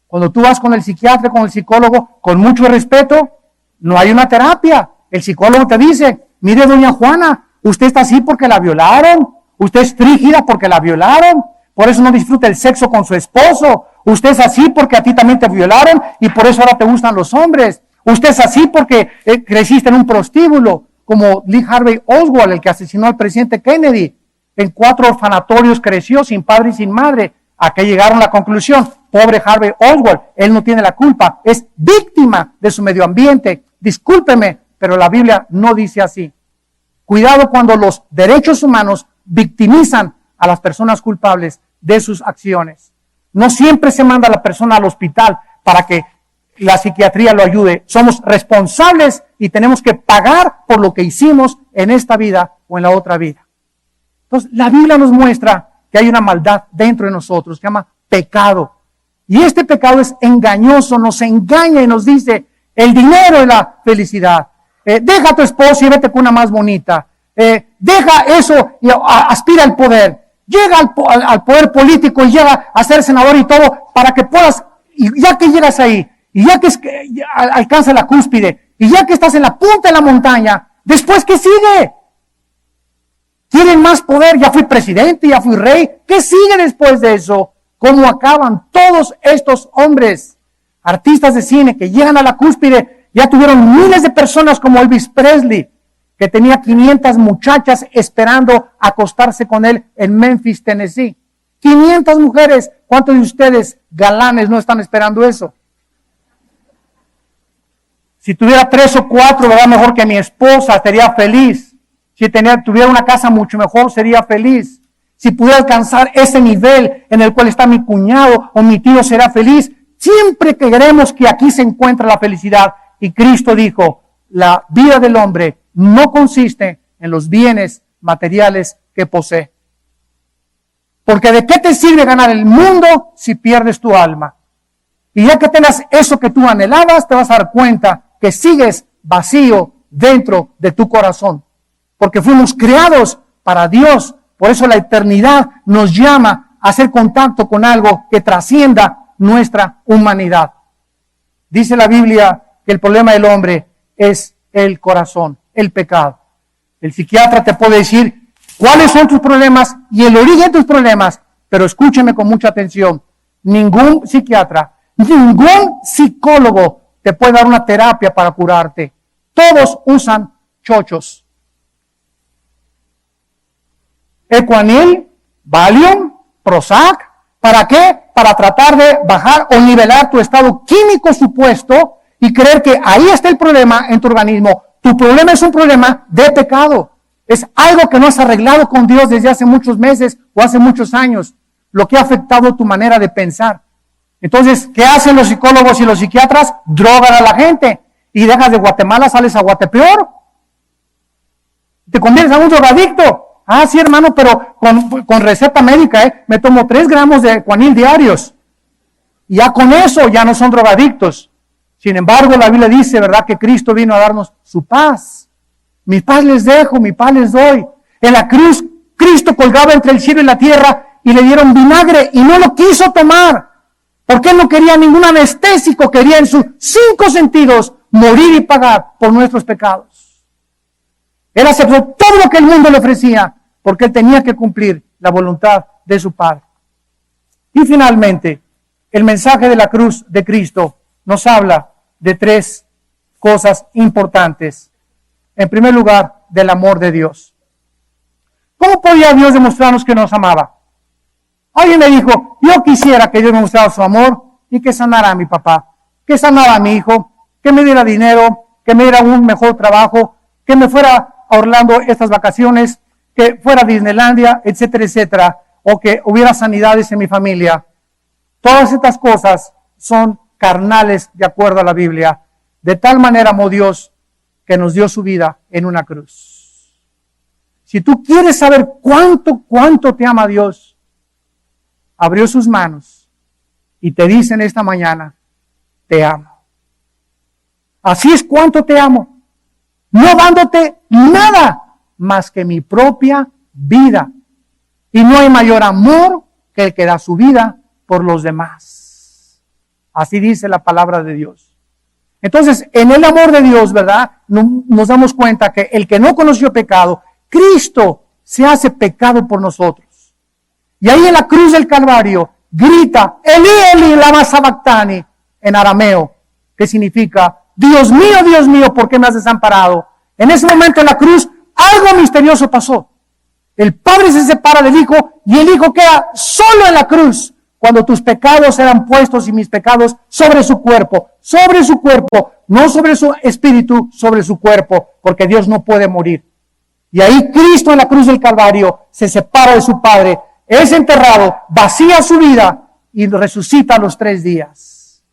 Cuando tú vas con el psiquiatra, con el psicólogo, con mucho respeto, no hay una terapia. El psicólogo te dice, mire doña Juana, usted está así porque la violaron, usted es frígida porque la violaron, por eso no disfruta el sexo con su esposo, usted es así porque a ti también te violaron y por eso ahora te gustan los hombres, usted es así porque creciste en un prostíbulo, como Lee Harvey Oswald, el que asesinó al presidente Kennedy. En 4 orfanatorios creció sin padre y sin madre. ¿A qué llegaron a la conclusión? Pobre Harvey Oswald, él no tiene la culpa, es víctima de su medio ambiente. Discúlpeme, pero la Biblia no dice así. Cuidado cuando los derechos humanos victimizan a las personas culpables de sus acciones. No siempre se manda a la persona al hospital para que la psiquiatría lo ayude. Somos responsables y tenemos que pagar por lo que hicimos en esta vida o en la otra vida. Entonces, la Biblia nos muestra que hay una maldad dentro de nosotros, que se llama pecado. Y este pecado es engañoso, nos engaña y nos dice, el dinero es la felicidad. Deja a tu esposo y vete con una más bonita. Deja eso y aspira al poder. Llega al poder político y llega a ser senador y todo para que puedas, y ya que llegas ahí, y ya que alcanzas la cúspide, y ya que estás en la punta de la montaña, ¿después qué sigue? ¿Quieren más poder? Ya fui presidente, ya fui rey. ¿Qué sigue después de eso? ¿Cómo acaban todos estos hombres, artistas de cine que llegan a la cúspide? Ya tuvieron miles de personas como Elvis Presley, que tenía 500 muchachas esperando acostarse con él en Memphis, Tennessee. 500 mujeres. ¿Cuántos de ustedes, galanes, no están esperando eso? Si tuviera 3 o 4, ¿verdad? Mejor que mi esposa, sería feliz. Si tuviera una casa mucho mejor, sería feliz. Si pudiera alcanzar ese nivel en el cual está mi cuñado o mi tío, será feliz. Siempre queremos que aquí se encuentra la felicidad. Y Cristo dijo, la vida del hombre no consiste en los bienes materiales que posee. Porque ¿de qué te sirve ganar el mundo si pierdes tu alma? Y ya que tengas eso que tú anhelabas, te vas a dar cuenta que sigues vacío dentro de tu corazón. Porque fuimos creados para Dios. Por eso la eternidad nos llama a hacer contacto con algo que trascienda nuestra humanidad. Dice la Biblia que el problema del hombre es el corazón, el pecado. El psiquiatra te puede decir cuáles son tus problemas y el origen de tus problemas, pero escúcheme con mucha atención. Ningún psiquiatra, ningún psicólogo te puede dar una terapia para curarte. Todos usan chochos. Ecuanil, Valium, Prozac. ¿Para qué? Para tratar de bajar o nivelar tu estado químico supuesto y creer que ahí está el problema en tu organismo. Tu problema es un problema de pecado. Es algo que no has arreglado con Dios desde hace muchos meses o hace muchos años. Lo que ha afectado tu manera de pensar. Entonces, ¿qué hacen los psicólogos y los psiquiatras? Drogan a la gente. Y dejas de Guatemala, sales a Guatepeor. Te conviertes a un drogadicto. Ah, sí, hermano, pero con receta médica, me tomo 3 gramos de Ecuanil diarios. Y ya con eso ya no son drogadictos. Sin embargo, la Biblia dice, ¿verdad?, que Cristo vino a darnos su paz. Mi paz les dejo, mi paz les doy. En la cruz, Cristo colgaba entre el cielo y la tierra y le dieron vinagre y no lo quiso tomar. Porque Él no quería ningún anestésico, quería en sus 5 sentidos morir y pagar por nuestros pecados. Él aceptó todo lo que el mundo le ofrecía, porque Él tenía que cumplir la voluntad de su Padre. Y finalmente, el mensaje de la cruz de Cristo nos habla de 3 cosas importantes. En primer lugar, del amor de Dios. ¿Cómo podía Dios demostrarnos que nos amaba? Alguien me dijo, yo quisiera que Dios me mostrara su amor y que sanara a mi papá, que sanara a mi hijo, que me diera dinero, que me diera un mejor trabajo, que me fuera a Orlando estas vacaciones, que fuera a Disneylandia, etcétera, etcétera, o que hubiera sanidades en mi familia. Todas estas cosas son carnales de acuerdo a la Biblia. De tal manera amó Dios que nos dio su vida en una cruz. Si tú quieres saber cuánto te ama Dios, abrió sus manos y te dice en esta mañana, te amo. Así es cuánto te amo. No dándote nada más que mi propia vida. Y no hay mayor amor que el que da su vida por los demás. Así dice la palabra de Dios. Entonces, en el amor de Dios, ¿verdad?, nos damos cuenta que el que no conoció pecado, Cristo se hace pecado por nosotros. Y ahí en la cruz del Calvario grita, Elí, Elí, lama sabactani, en arameo, que significa, Dios mío, ¿por qué me has desamparado? En ese momento en la cruz, algo misterioso pasó. El Padre se separa del Hijo y el Hijo queda solo en la cruz. Cuando tus pecados eran puestos y mis pecados sobre su cuerpo, no sobre su espíritu, sobre su cuerpo, porque Dios no puede morir. Y ahí Cristo en la cruz del Calvario se separa de su Padre, es enterrado, vacía su vida y resucita a los 3 días.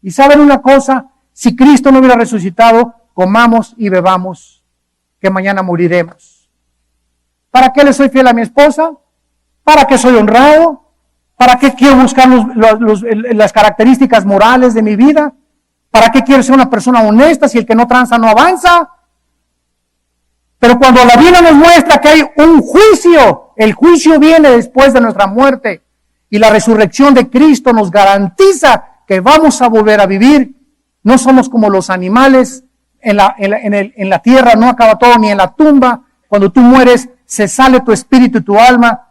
Y ¿saben una cosa? Si Cristo no hubiera resucitado, comamos y bebamos, que mañana moriremos. ¿Para qué le soy fiel a mi esposa? ¿Para qué soy honrado? ¿Para qué quiero buscar las características morales de mi vida? ¿Para qué quiero ser una persona honesta si el que no tranza no avanza? Pero cuando la Biblia nos muestra que hay un juicio, el juicio viene después de nuestra muerte y la resurrección de Cristo nos garantiza que vamos a volver a vivir. No somos como los animales en la tierra, no acaba todo ni en la tumba. Cuando tú mueres, se sale tu espíritu y tu alma.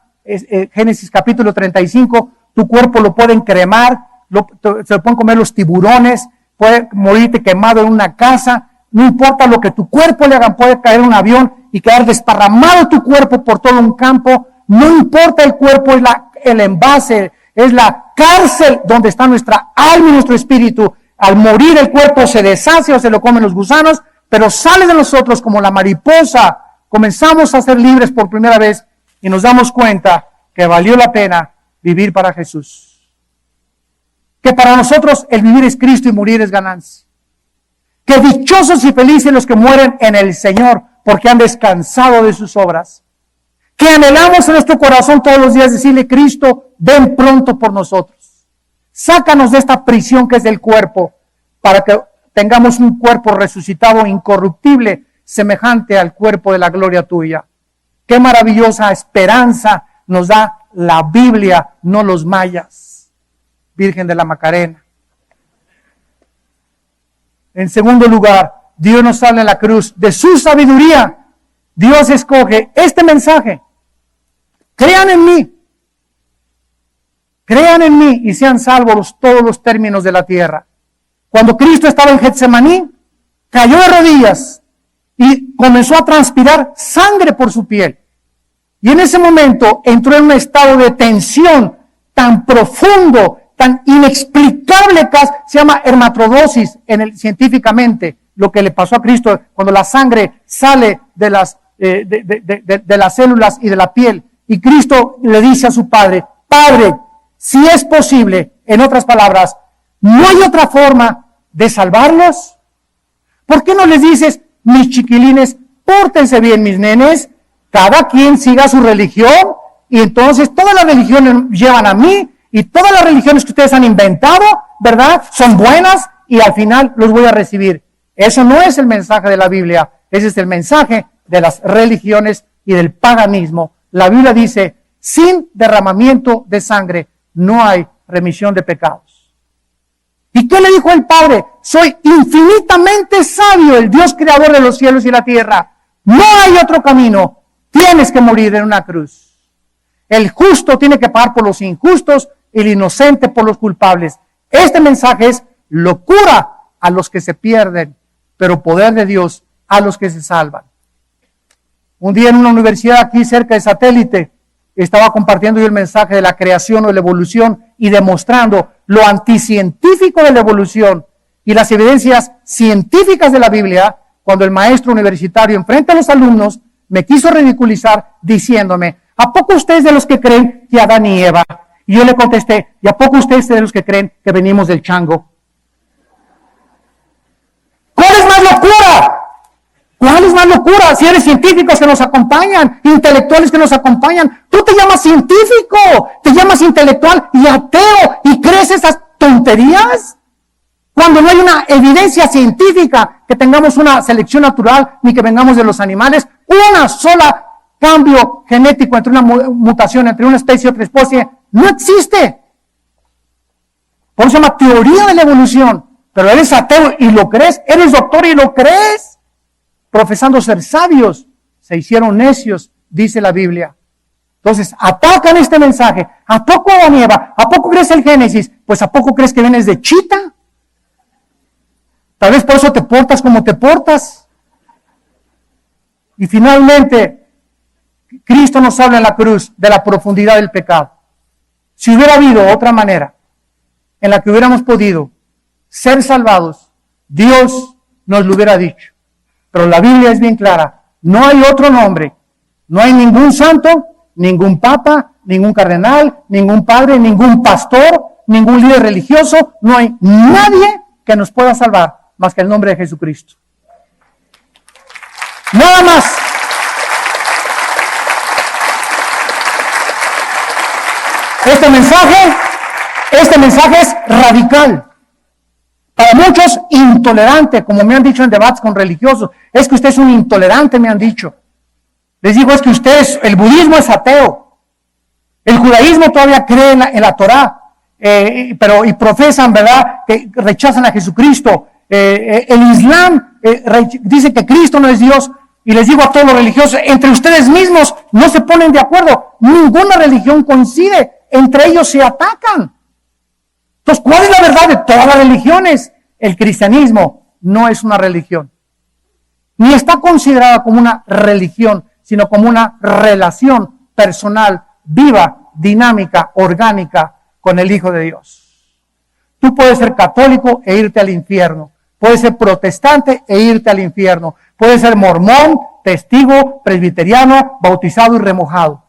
Génesis capítulo 35, tu cuerpo lo pueden cremar, se lo pueden comer los tiburones, puede morirte quemado en una casa, no importa lo que tu cuerpo le hagan, puede caer en un avión y quedar desparramado tu cuerpo por todo un campo, no importa el cuerpo, es el envase, es la cárcel donde está nuestra alma y nuestro espíritu. Al morir el cuerpo se deshace o se lo comen los gusanos, pero sale de nosotros como la mariposa. Comenzamos a ser libres por primera vez y nos damos cuenta que valió la pena vivir para Jesús. Que para nosotros el vivir es Cristo y morir es ganancia. Que dichosos y felices los que mueren en el Señor, porque han descansado de sus obras. Que anhelamos en nuestro corazón todos los días decirle: Cristo, ven pronto por nosotros. Sácanos de esta prisión que es el cuerpo, para que tengamos un cuerpo resucitado, incorruptible, semejante al cuerpo de la gloria tuya. Qué maravillosa esperanza nos da la Biblia, no los mayas. Virgen de la Macarena. En segundo lugar, Dios nos habla en la cruz de su sabiduría. Dios escoge este mensaje: crean en mí y sean salvos todos los términos de la tierra. Cuando Cristo estaba en Getsemaní, cayó de rodillas y comenzó a transpirar sangre por su piel. Y en ese momento entró en un estado de tensión tan profundo, tan inexplicable, que se llama hermatodosis científicamente, lo que le pasó a Cristo cuando la sangre sale de las células y de la piel. Y Cristo le dice a su Padre: Padre, si es posible, en otras palabras, ¿no hay otra forma de salvarlos? ¿Por qué no les dices: mis chiquilines, pórtense bien, mis nenes, cada quien siga su religión, y entonces todas las religiones llevan a mí, y todas las religiones que ustedes han inventado, ¿verdad?, son buenas, y al final los voy a recibir? Eso no es el mensaje de la Biblia. Ese es el mensaje de las religiones y del paganismo. La Biblia dice: sin derramamiento de sangre no hay remisión de pecados. ¿Y qué le dijo el Padre? Soy infinitamente sabio, el Dios creador de los cielos y la tierra. No hay otro camino. Tienes que morir en una cruz. El justo tiene que pagar por los injustos, el inocente por los culpables. Este mensaje es locura a los que se pierden, pero poder de Dios a los que se salvan. Un día en una universidad aquí cerca de Satélite, estaba compartiendo yo el mensaje de la creación o de la evolución y demostrando lo anticientífico de la evolución y las evidencias científicas de la Biblia, cuando el maestro universitario enfrente a los alumnos me quiso ridiculizar diciéndome: ¿a poco ustedes de los que creen que Adán y Eva? Y yo le contesté: ¿y a poco ustedes de los que creen que venimos del chango? ¿Cuál es más locura? ¿Cuál es más locura? Si eres científicos que nos acompañan, intelectuales que nos acompañan, tú te llamas científico, te llamas intelectual y ateo, y crees esas tonterías, cuando no hay una evidencia científica que tengamos una selección natural, ni que vengamos de los animales. Una sola cambio genético entre una mutación entre una especie y otra especie no existe. Por eso se llama teoría de la evolución. Pero eres ateo y lo crees, eres doctor y lo crees. Profesando ser sabios, se hicieron necios, dice la Biblia. Entonces, atacan este mensaje. ¿A poco Adán y Eva? ¿A poco crees el Génesis? Pues ¿a poco crees que vienes de chita? Tal vez por eso te portas como te portas. Y finalmente, Cristo nos habla en la cruz de la profundidad del pecado. Si hubiera habido otra manera en la que hubiéramos podido ser salvados, Dios nos lo hubiera dicho. Pero la Biblia es bien clara: no hay otro nombre, no hay ningún santo, ningún papa, ningún cardenal, ningún padre, ningún pastor, ningún líder religioso, no hay nadie que nos pueda salvar más que el nombre de Jesucristo. Nada más. Este mensaje es radical. Para muchos, intolerante, como me han dicho en debates con religiosos. Es que usted es un intolerante, me han dicho. Les digo, es que el budismo es ateo. El judaísmo todavía cree en la Torá, y profesan, ¿verdad?, que rechazan a Jesucristo. El Islam dice que Cristo no es Dios. Y les digo a todos los religiosos, entre ustedes mismos no se ponen de acuerdo. Ninguna religión coincide. Entre ellos se atacan. Entonces, ¿cuál es la verdad de todas las religiones? El cristianismo no es una religión. Ni está considerada como una religión, sino como una relación personal, viva, dinámica, orgánica con el Hijo de Dios. Tú puedes ser católico e irte al infierno. Puedes ser protestante e irte al infierno. Puedes ser mormón, testigo, presbiteriano, bautizado y remojado.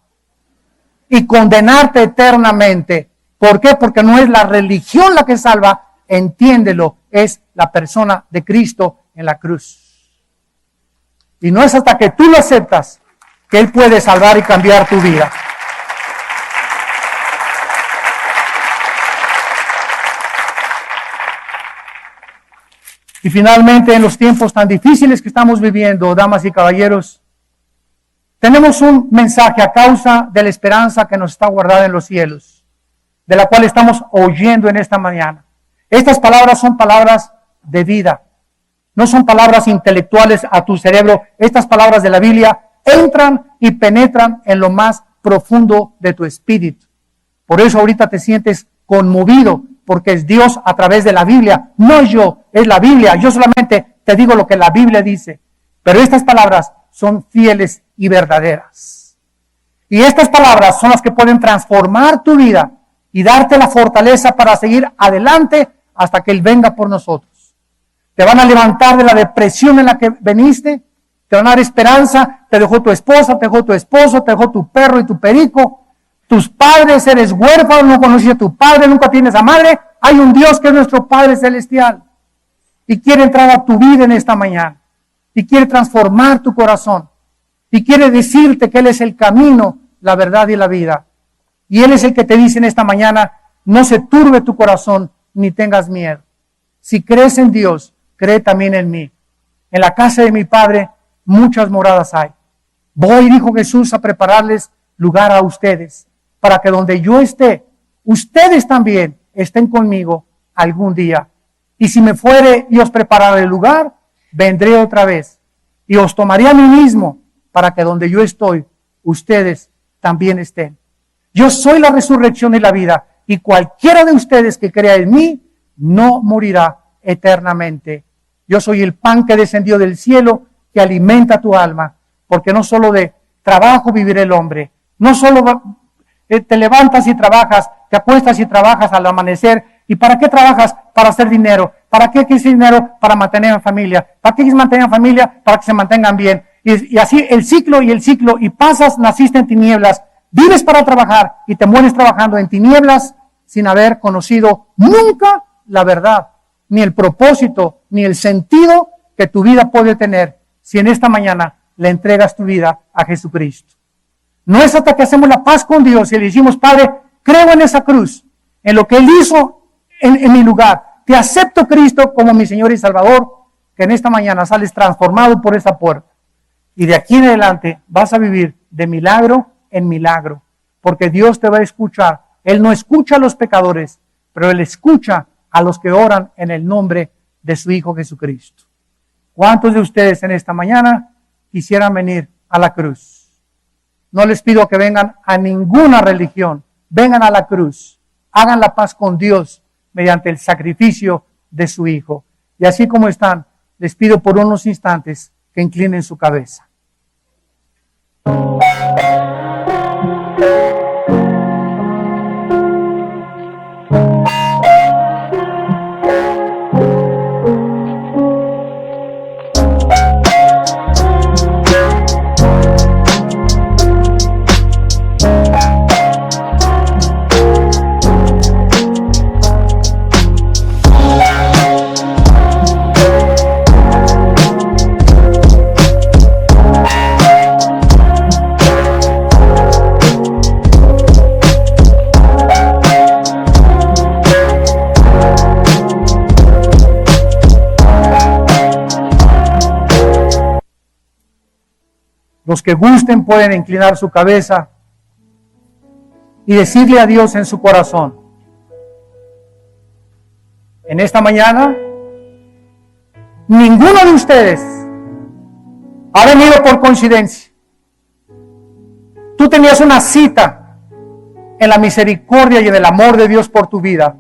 Y condenarte eternamente. ¿Por qué? Porque no es la religión la que salva, entiéndelo, es la persona de Cristo en la cruz. Y no es hasta que tú lo aceptas que Él puede salvar y cambiar tu vida. Y finalmente, en los tiempos tan difíciles que estamos viviendo, damas y caballeros, tenemos un mensaje a causa de la esperanza que nos está guardada en los cielos, de la cual estamos oyendo en esta mañana. Estas palabras son palabras de vida, no son palabras intelectuales a tu cerebro. Estas palabras de la Biblia entran y penetran en lo más profundo de tu espíritu. Por eso ahorita te sientes conmovido, porque es Dios a través de la Biblia, no yo, es la Biblia. Yo solamente te digo lo que la Biblia dice, pero estas palabras son fieles y verdaderas. Y estas palabras son las que pueden transformar tu vida y darte la fortaleza para seguir adelante hasta que Él venga por nosotros. Te van a levantar de la depresión en la que veniste, te van a dar esperanza. Te dejó tu esposa, te dejó tu esposo, te dejó tu perro y tu perico, tus padres, eres huérfano, no conociste a tu padre, nunca tienes a madre. Hay un Dios que es nuestro Padre Celestial y quiere entrar a tu vida en esta mañana y quiere transformar tu corazón y quiere decirte que Él es el camino, la verdad y la vida. Y Él es el que te dice en esta mañana: no se turbe tu corazón ni tengas miedo. Si crees en Dios, cree también en mí. En la casa de mi Padre muchas moradas hay. Voy, dijo Jesús, a prepararles lugar a ustedes, para que donde yo esté, ustedes también estén conmigo algún día. Y si me fuere y os prepararé el lugar, vendré otra vez y os tomaré a mí mismo, para que donde yo estoy, ustedes también estén. Yo soy la resurrección y la vida, y cualquiera de ustedes que crea en mí no morirá eternamente. Yo soy el pan que descendió del cielo, que alimenta tu alma, porque no solo de trabajo vivirá el hombre, no solo te levantas y trabajas, te acuestas y trabajas al amanecer. ¿Y para qué trabajas? Para hacer dinero. ¿Para qué quieres dinero? Para mantener a familia. ¿Para qué quieres mantener a familia? Para que se mantengan bien. Y así el ciclo, y pasas, naciste en tinieblas, vives para trabajar y te mueres trabajando en tinieblas sin haber conocido nunca la verdad, ni el propósito, ni el sentido que tu vida puede tener si en esta mañana le entregas tu vida a Jesucristo. No es hasta que hacemos la paz con Dios y le decimos: Padre, creo en esa cruz, en lo que Él hizo en mi lugar. Te acepto, Cristo, como mi Señor y Salvador, que en esta mañana sales transformado por esa puerta. Y de aquí en adelante vas a vivir de milagro en milagro, porque Dios te va a escuchar. Él no escucha a los pecadores, pero Él escucha a los que oran en el nombre de su Hijo Jesucristo. ¿Cuántos de ustedes en esta mañana quisieran venir a la cruz? No les pido que vengan a ninguna religión, vengan a la cruz, hagan la paz con Dios mediante el sacrificio de su Hijo. Y así como están, les pido por unos instantes que inclinen su cabeza. Los que gusten pueden inclinar su cabeza y decirle a Dios en su corazón: en esta mañana, ninguno de ustedes ha venido por coincidencia. Tú tenías una cita en la misericordia y en el amor de Dios por tu vida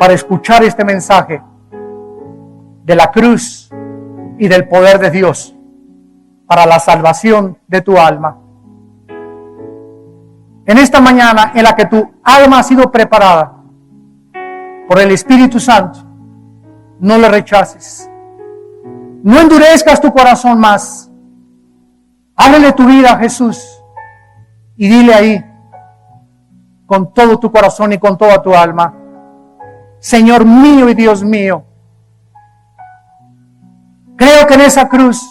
para escuchar este mensaje de la cruz y del poder de Dios para la salvación de tu alma. En esta mañana en la que tu alma ha sido preparada, por el Espíritu Santo, no le rechaces. No endurezcas tu corazón más. Ábrele tu vida a Jesús y dile ahí, con todo tu corazón y con toda tu alma: Señor mío y Dios mío, creo que en esa cruz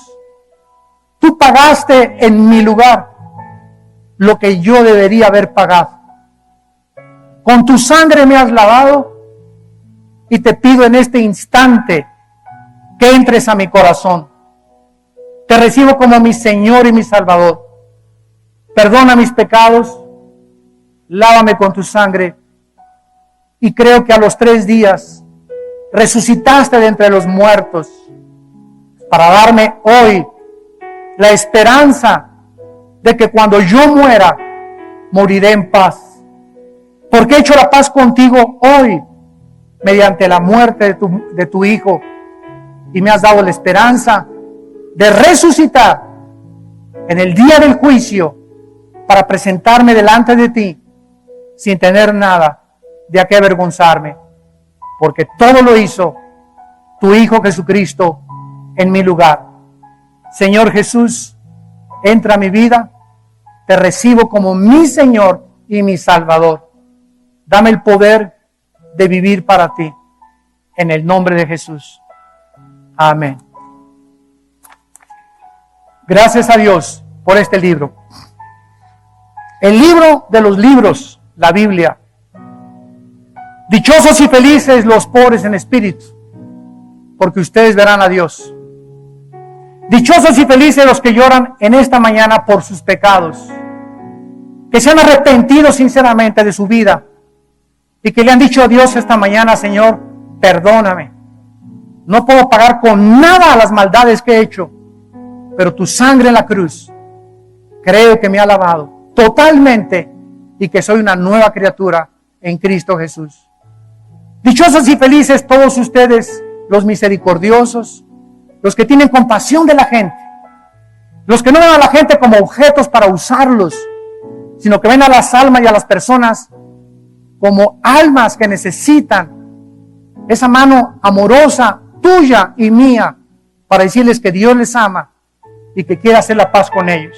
tú pagaste en mi lugar lo que yo debería haber pagado. Con tu sangre me has lavado y te pido en este instante que entres a mi corazón. Te recibo como mi Señor y mi Salvador. Perdona mis pecados, lávame con tu sangre, y creo que a los 3 días resucitaste de entre los muertos para darme hoy la esperanza de que cuando yo muera, moriré en paz. Porque he hecho la paz contigo hoy mediante la muerte de tu Hijo, y me has dado la esperanza de resucitar en el día del juicio para presentarme delante de ti sin tener nada de a qué avergonzarme, porque todo lo hizo tu Hijo Jesucristo en mi lugar. Señor Jesús, entra a mi vida, te recibo como mi Señor y mi Salvador. Dame el poder de vivir para ti, en el nombre de Jesús. Amén. Gracias a Dios por este libro. El libro de los libros, la Biblia. Dichosos y felices los pobres en espíritu, porque ustedes verán a Dios. Dichosos y felices los que lloran en esta mañana por sus pecados, que se han arrepentido sinceramente de su vida y que le han dicho a Dios esta mañana: Señor, perdóname. No puedo pagar con nada las maldades que he hecho, pero tu sangre en la cruz creo que me ha lavado totalmente y que soy una nueva criatura en Cristo Jesús. Dichosos y felices todos ustedes, los misericordiosos, los que tienen compasión de la gente, los que no ven a la gente como objetos para usarlos, sino que ven a las almas y a las personas como almas que necesitan esa mano amorosa tuya y mía para decirles que Dios les ama y que quiere hacer la paz con ellos.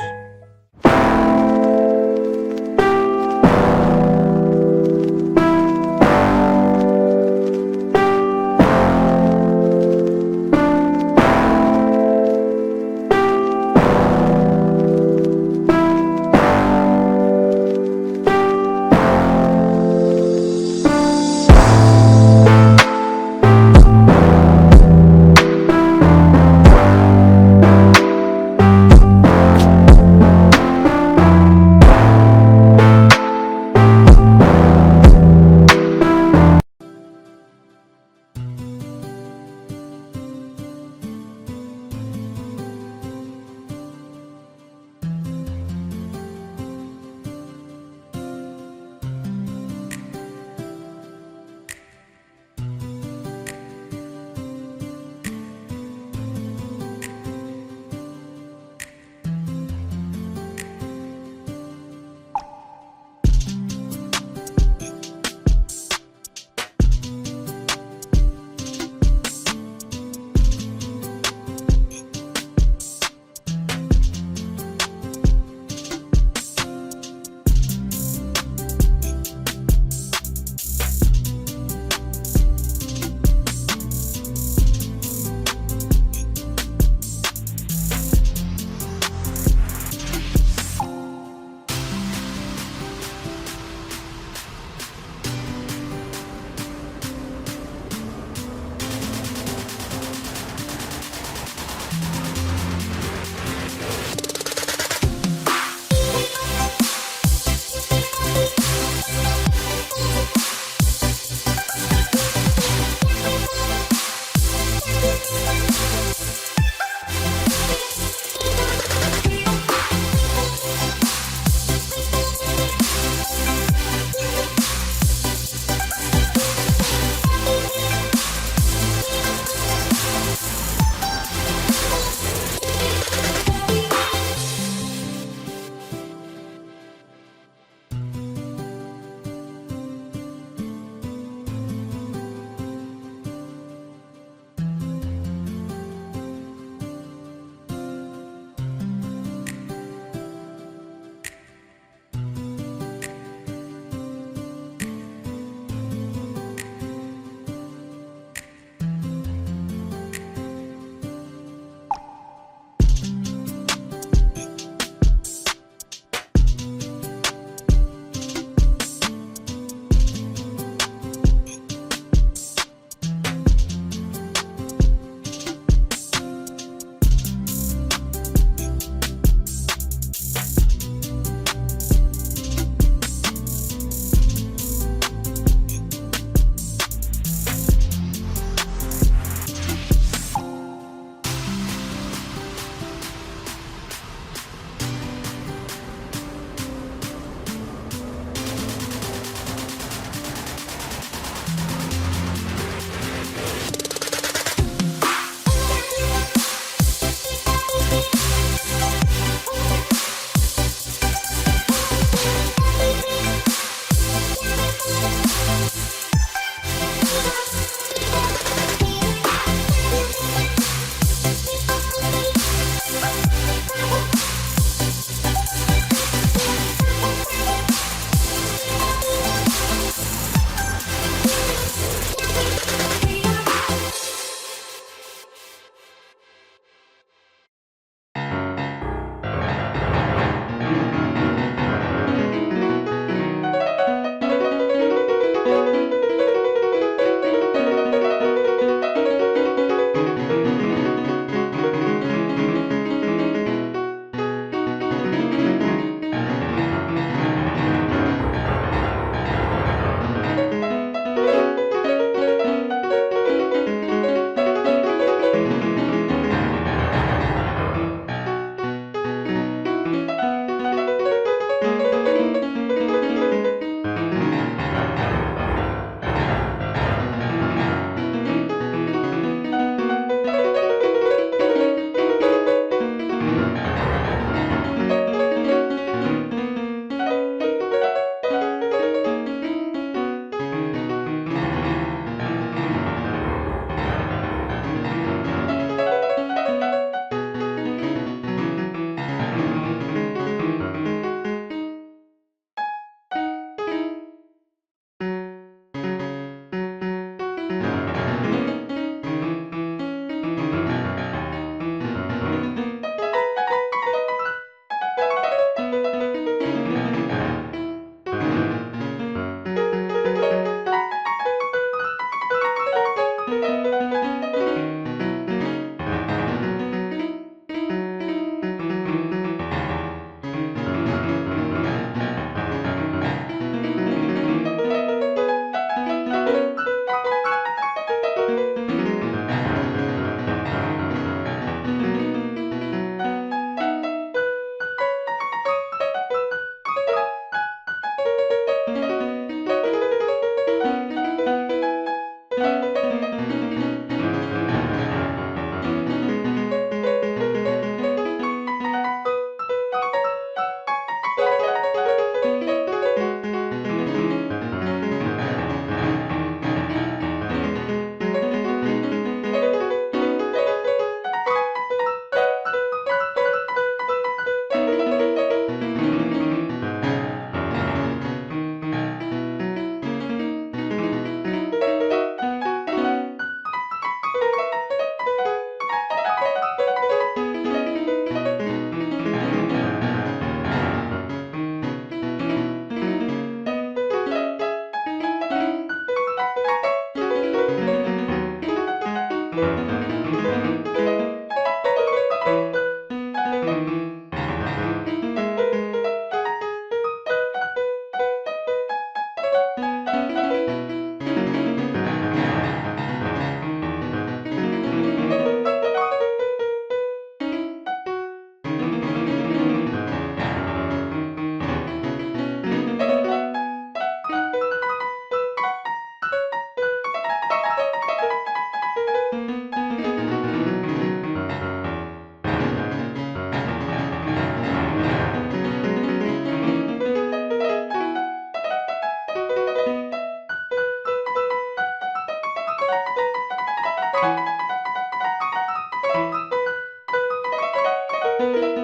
Thank you.